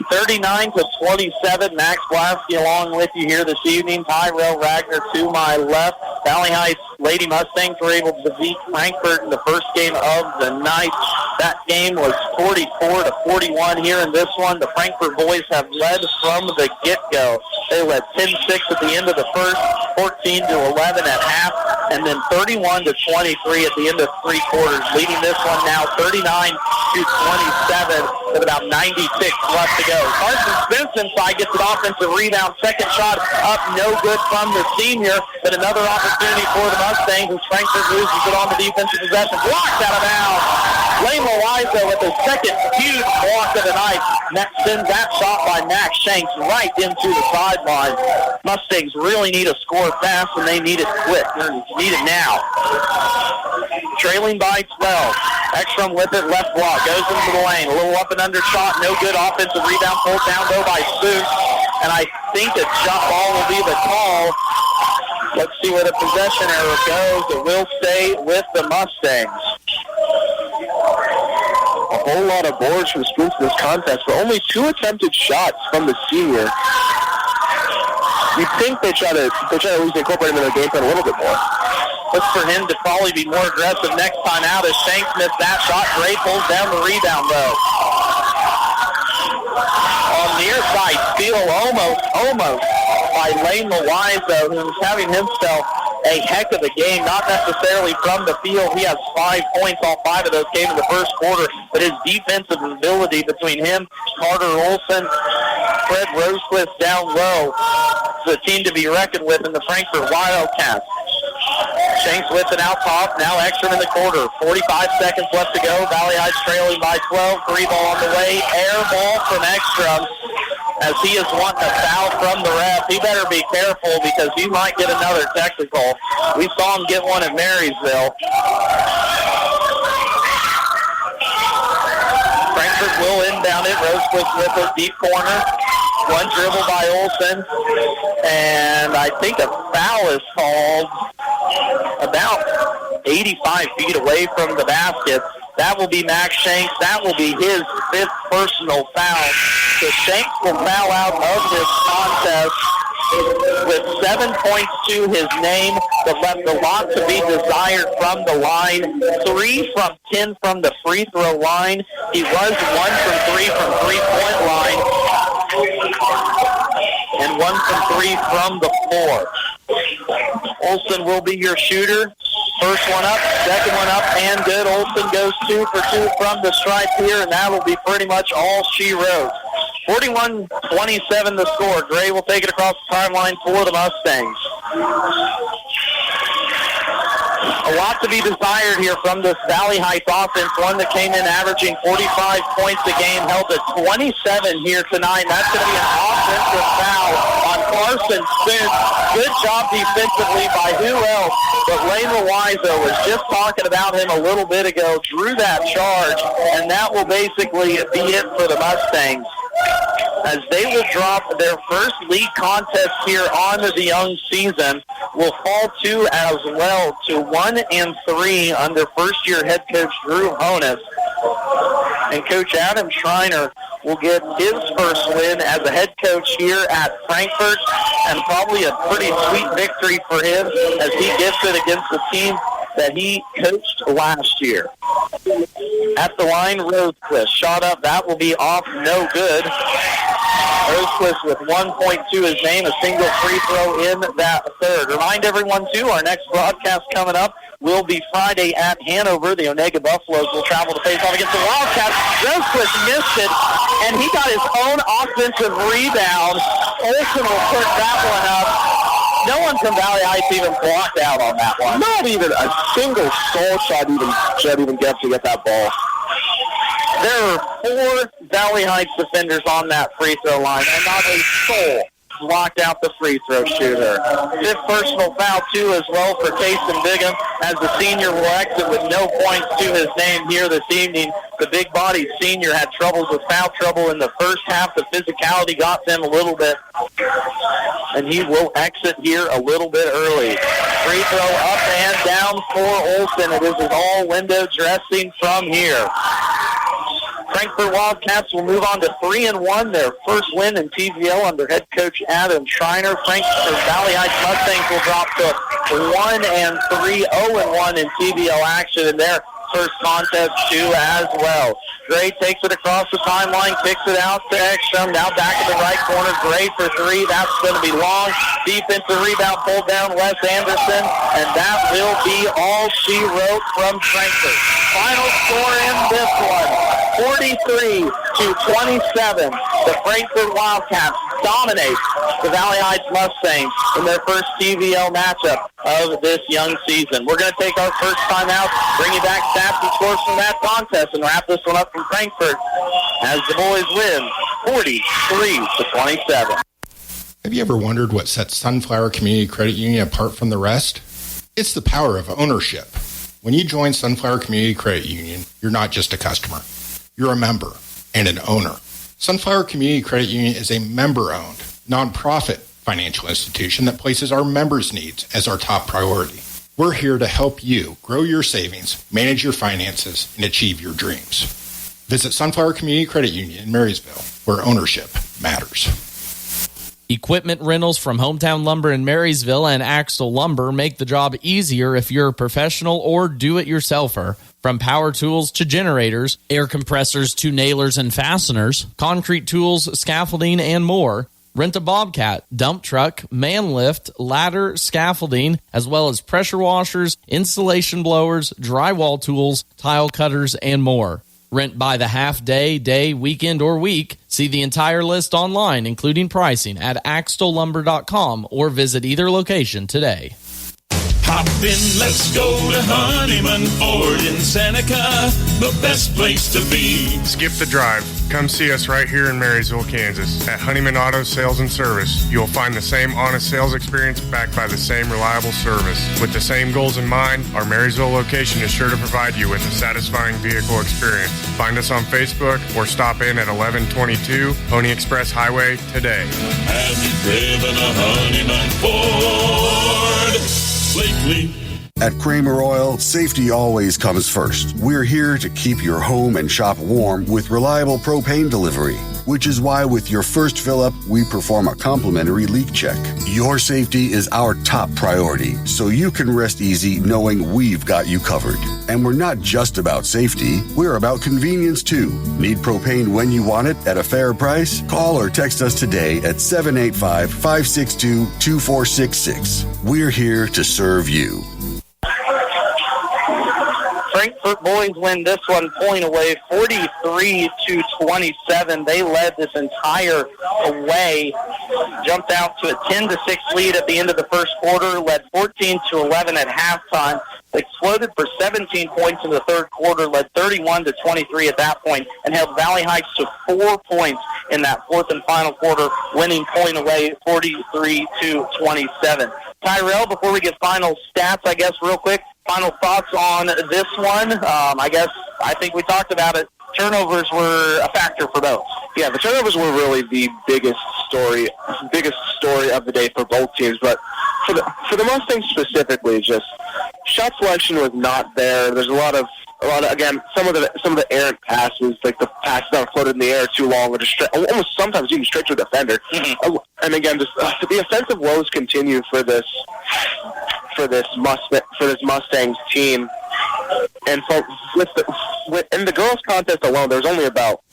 39-27, Max Blasky along with you here this evening. Tyrell Wagner to my left. Valley Heights Lady Mustangs were able to beat Frankfort in the first game of the night. That game was 44-41 here in this one. The Frankfort boys have led from the get-go. They led 10-6 at the end of the first, 14-11 at half, and then 31-23 at the end of three quarters, leading this one now 39-27 with about 96 left to go. Carson Spence inside gets an offensive rebound. Second shot up, no good from the senior, but another opportunity for the Mustangs as Frankfort loses it on the defensive possession. Blocked out of bounds. Lane Loizo with the second huge block of the night. That sends that shot by Max Shanks right into the sideline. Mustangs really need a score fast, and they need it quick. They need it now. Trailing by 12. Ekstrom with it, left block, goes into the lane. A little up and under shot, no good. Offensive rebound pulled down, though, by Spoon. And I think a jump ball will be the call. Let's see where the possession error goes. It will stay with the Mustangs.
A whole lot of boards from Spence in this contest, but only 2 attempted shots from the senior. You'd think they try to at least incorporate him in their game plan a little bit more.
Look for him to probably be more aggressive next time out as Shanks missed that shot. Gray pulls down the rebound, though. On the near side, steal almost by Lane Loizo, who's having himself a heck of a game, not necessarily from the field. He has 5 points, all 5 of those came in the first quarter, but his defensive ability between him, Carter Olson, Fred Rosequist down low, is a team to be reckoned with in the Frankfort Wildcats. Shanks with it out top, now Ekstrom in the quarter. 45 seconds left to go. Valley Heights trailing by 12. 3 ball on the way. Air ball from Ekstrom as he is wanting a foul from the ref. He better be careful because he might get another technical. We saw him get one at Marysville. Frankfort will inbound it. Rosequist with it, deep corner. One dribble by Olson. And I think a foul is called about 85 feet away from the basket. That will be Max Shanks. That will be his 5th personal foul. So Shanks will foul out of this contest with 7 points to his name, but left a lot to be desired from the line. 3 from 10 from the free throw line. He was 1 from 3 from three-point line, and 1 from 3 from the floor. Olson will be your shooter. First one up, second one up, and good. Olson goes 2 for 2 from the stripe here, and that will be pretty much all she wrote. 41-27 the score. Gray will take it across the timeline for the Mustangs. A lot to be desired here from this Valley Heights offense, one that came in averaging 45 points a game, held at 27 here tonight. That's going to be an offensive foul on Carson Spoon. Good job defensively by who else but Lane Loizo. Was just talking about him a little bit ago, drew that charge, and that will basically be it for the Mustangs, as they will drop their first league contest here on the young season. Will fall to as well to 1-3 under first-year head coach Drew Honus. And Coach Adam Schreiner will get his first win as a head coach here at Frankfort, and probably a pretty sweet victory for him as he gets it against the team that he coached last year. At the line, Rosequist. Shot up. That will be off. No good. Rosequist with 1 point to his name. A single free throw in that third. Remind everyone, too, our next broadcast coming up will be Friday at Hanover. The Onega Buffaloes will travel to face off against the Wildcats. Rosequist missed it, and he got his own offensive rebound. Olson will put that one up. No one from Valley Heights even blocked out on that one.
Not even a single soul shot even gets to get that ball.
There are 4 Valley Heights defenders on that free throw line, and not a soul blocked out the free throw shooter. 5th personal foul, too, as well for Taysom Bigham, as the senior will exit with no points to his name here this evening. The big-bodied senior had troubles with foul trouble in the first half. The physicality got them a little bit, and he will exit here a little bit early. Free throw up and down for Olson. It is his all-window dressing from here. Frankfort Wildcats will move on to 3-1, their first win in TVL under head coach Adam Schreiner. Valley Heights Mustangs will drop to 1-3, 0-1 in TVL action, and their first contest too as well. Gray takes it across the timeline, kicks it out to Ekstrom. Now back in the right corner. Gray for three. That's going to be long. Defensive rebound pulled down Wes Anderson, and that will be all she wrote from Frankfort. Final score in this one, 43-27. The Frankfort Wildcats dominate the Valley Heights Mustangs in their first TVL matchup of this young season. We're going to take our first time out, bring you back stats and scores from that contest, and wrap this one up from Frankfort as the boys win 43-27.
Have you ever wondered what sets Sunflower Community Credit Union apart from the rest? It's the power of ownership. When you join Sunflower Community Credit Union, you're not just a customer. You're a member and an owner. Sunflower Community Credit Union is a member-owned, nonprofit financial institution that places our members' needs as our top priority. We're here to help you grow your savings, manage your finances, and achieve your dreams. Visit Sunflower Community Credit Union in Marysville, where ownership matters.
Equipment rentals from Hometown Lumber in Marysville and Axtell Lumber make the job easier if you're a professional or do-it-yourselfer. From power tools to generators, air compressors to nailers and fasteners, concrete tools, scaffolding, and more. Rent a Bobcat, dump truck, man lift, ladder, scaffolding, as well as pressure washers, insulation blowers, drywall tools, tile cutters, and more. Rent by the half day, day, weekend, or week. See the entire list online, including pricing, at axtellumber.com or visit either location today.
Hop in, let's go to Honeyman Ford in Seneca, the best place to be.
Skip the drive. Come see us right here in Marysville, Kansas. At Honeyman Auto Sales and Service, you'll find the same honest sales experience backed by the same reliable service. With the same goals in mind, our Marysville location is sure to provide you with a satisfying vehicle experience. Find us on Facebook or stop in at 1122 Pony Express Highway today.
Have you driven a Honeyman Ford lately?
At Kramer Oil, safety always comes first. We're here to keep your home and shop warm with reliable propane delivery, which is why with your first fill-up, we perform a complimentary leak check. Your safety is our top priority, so you can rest easy knowing we've got you covered. And we're not just about safety, we're about convenience too. Need propane when you want it at a fair price? Call or text us today at 785-562-2466. We're here to serve you.
Frankfort boys win this one point away, 43-27. They led this entire way, jumped out to a 10-6 lead at the end of the first quarter, led 14-11 at halftime, exploded for 17 points in the third quarter, led 31-23 at that point, and held Valley Heights to 4 points in that fourth and final quarter, winning point away 43-27. Tyrell, before we get final stats, I guess, real quick, final thoughts on this one. I think we talked about it. Turnovers were a factor for both.
Yeah, the turnovers were really the biggest story of the day for both teams. But for the Mustangs specifically, just shot selection was not there. There's a lot of again, some of the errant passes, like the passes that were floated in the air too long, or just almost sometimes even straight to the defender. Mm-hmm. And again, just the offensive woes continue for this Mustangs team. And so in the girls' contest alone, there's only about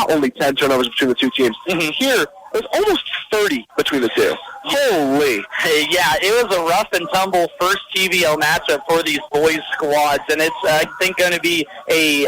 only 10 turnovers between the two teams. Mm-hmm. Here, there's almost 30 between the two. Holy.
Hey, yeah, it was a rough and tumble first TVL matchup for these boys' squads, and it's, I think, going to be a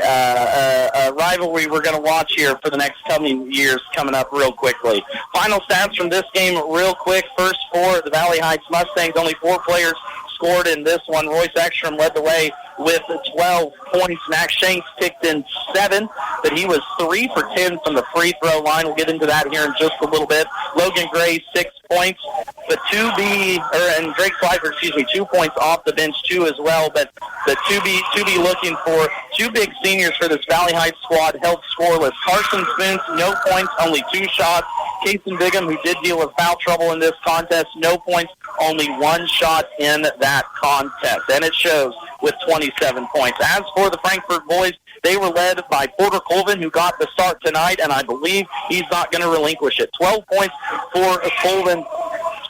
rivalry we're going to watch here for the next coming years coming up real quickly. Final stats from this game real quick. First for the Valley Heights Mustangs, only 4 players scored in this one. Royce Ekstrom led the way with 12 points. Max Shanks kicked in 7, but he was 3 for 10 from the free throw line. We'll get into that here in just a little bit. Logan Gray, 6 points, but and Drake Slifer, 2 points off the bench too as well. But the to be looking for 2 big seniors for this Valley Heights squad held scoreless. Carson Spoons, no points, only 2 shots. Kason Bigham, who did deal with foul trouble in this contest, no points, only 1 shot in that contest, and it shows with 27 points. As for the Frankfort boys, they were led by Porter Colvin, who got the start tonight, and I believe he's not going to relinquish it. 12 points for Colvin,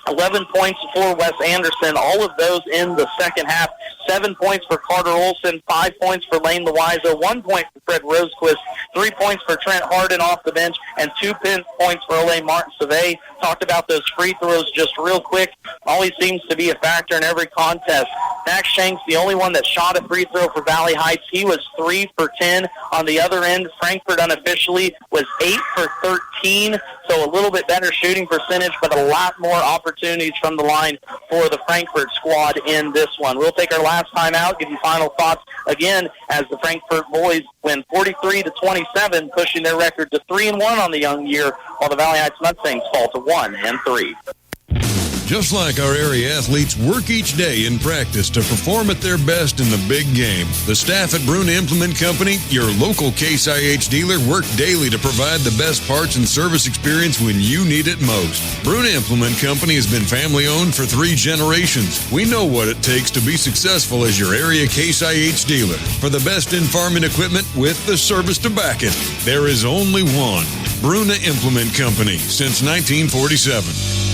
11 points for Wes Anderson, all of those in the second half. 7 points for Carter Olson, 5 points for Lane Loiza, 1 point for Fred Rosequist, 3 points for Trent Harden off the bench, and 2 points for Ole Martin Savay. Talked about those free throws just real quick. Always seems to be a factor in every contest. Max Shanks, the only one that shot a free throw for Valley Heights. He was 3 for 10. On the other end, Frankfort unofficially was 8 for 13, so a little bit better shooting percentage, but a lot more opportunities from the line for the Frankfort squad in this one. We'll take our last time out, give you final thoughts again as the Frankfort boys win 43-27, pushing their record to 3-1 on the young year, while the Valley Heights Mustangs fall to 1-3.
Just like our area athletes work each day in practice to perform at their best in the big game, the staff at Bruna Implement Company, your local Case IH dealer, work daily to provide the best parts and service experience when you need it most. Bruna Implement Company has been family-owned for 3 generations. We know what it takes to be successful as your area Case IH dealer. For the best in farming equipment with the service to back it, there is only one. Bruna Implement Company, since 1947.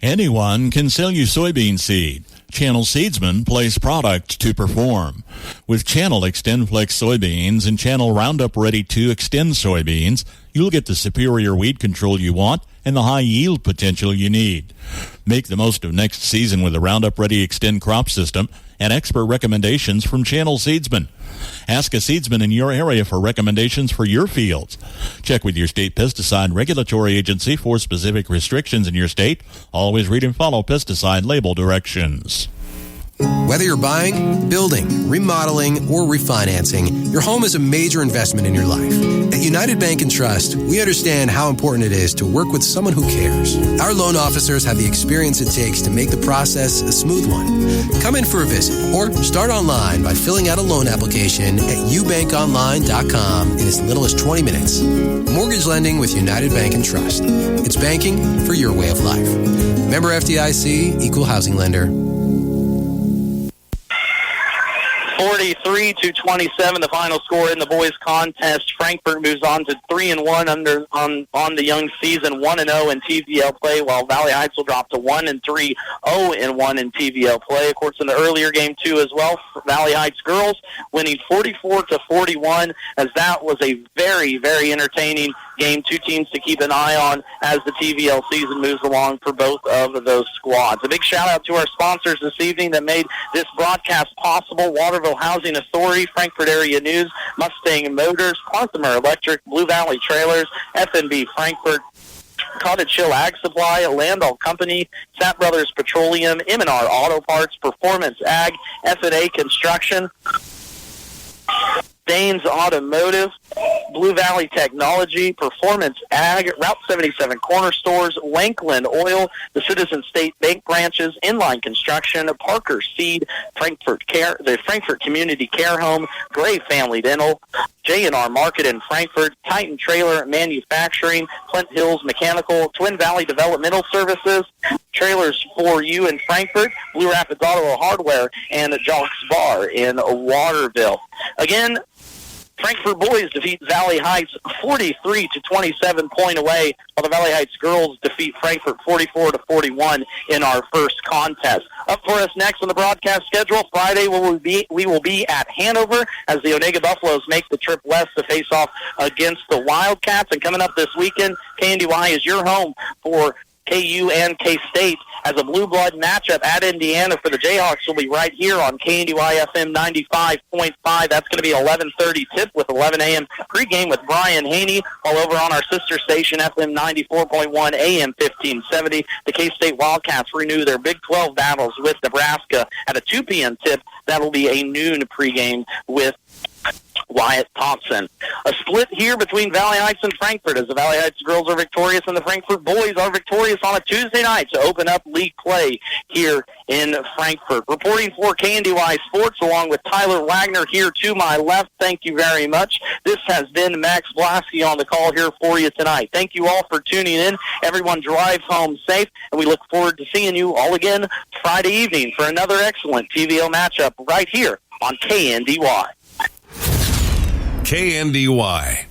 Anyone can sell you soybean seed. Channel Seedsman place product to perform. With Channel XtendFlex soybeans and Channel Roundup Ready 2 Extend soybeans, you'll get the superior weed control you want and the high yield potential you need. Make the most of next season with the Roundup Ready Extend crop system and expert recommendations from Channel Seedsman. Ask a seedsman in your area for recommendations for your fields. Check with your state pesticide regulatory agency for specific restrictions in your state. Always read and follow pesticide label directions.
Whether you're buying, building, remodeling, or refinancing, your home is a major investment in your life. At United Bank and Trust, we understand how important it is to work with someone who cares. Our loan officers have the experience it takes to make the process a smooth one. Come in for a visit or start online by filling out a loan application at ubankonline.com in as little as 20 minutes. Mortgage lending with United Bank and Trust. It's banking for your way of life. Member FDIC, Equal Housing Lender.
43-27, the final score in the boys' contest. Frankfort moves on to 3-1 on the young season, 1-0 in TVL play, while Valley Heights will drop to 1-3, 0-1 in TVL play. Of course, in the earlier game too as well, Valley Heights girls winning 44-41, as that was a very, very entertaining game. 2 teams to keep an eye on as the TVL season moves along for both of those squads. A big shout out to our sponsors this evening that made this broadcast possible: Waterville Housing Authority, Frankfort Area News, Mustang Motors, Quantumer Electric, Blue Valley Trailers, FNB Frankfort, Cottage Hill Ag Supply, Landall Company, Sat Brothers Petroleum, M&R Auto Parts, Performance Ag, F&A Construction, Danes Automotive, Blue Valley Technology, Performance Ag, Route 77 Corner Stores, Lankland Oil, the Citizen State Bank branches, Inline Construction, Parker Seed, Frankfort Care, the Frankfort Community Care Home, Gray Family Dental, J&R Market in Frankfort, Titan Trailer Manufacturing, Flint Hills Mechanical, Twin Valley Developmental Services, Trailers for You in Frankfort, Blue Rapids Auto Hardware, and Jock's Bar in Waterville. Again, Frankfort boys defeat Valley Heights 43-27 point away, while the Valley Heights girls defeat Frankfort 44-41 in our first contest. Up for us next on the broadcast schedule, Friday we will be at Hanover as the Onega Buffaloes make the trip west to face off against the Wildcats. And coming up this weekend, KNDY is your home for KU and K-State as a blue blood matchup at Indiana for the Jayhawks. Will be right here on KNDY FM 95.5. That's going to be 11:30 tip with 11 a.m. pregame with Brian Haney, all over on our sister station FM 94.1 AM 1570. The K-State Wildcats renew their Big 12 battles with Nebraska at a 2 p.m. tip. That'll be a noon pregame with Wyatt Thompson. A split here between Valley Heights and Frankfort as the Valley Heights girls are victorious and the Frankfort boys are victorious on a Tuesday night to open up league play here in Frankfort. Reporting for KNDY Sports along with Tyler Wagner here to my left. Thank you very much. This has been Max Blasky on the call here for you tonight. Thank you all for tuning in. Everyone drive home safe, and we look forward to seeing you all again Friday evening for another excellent TVO matchup right here on KNDY.
KNDY.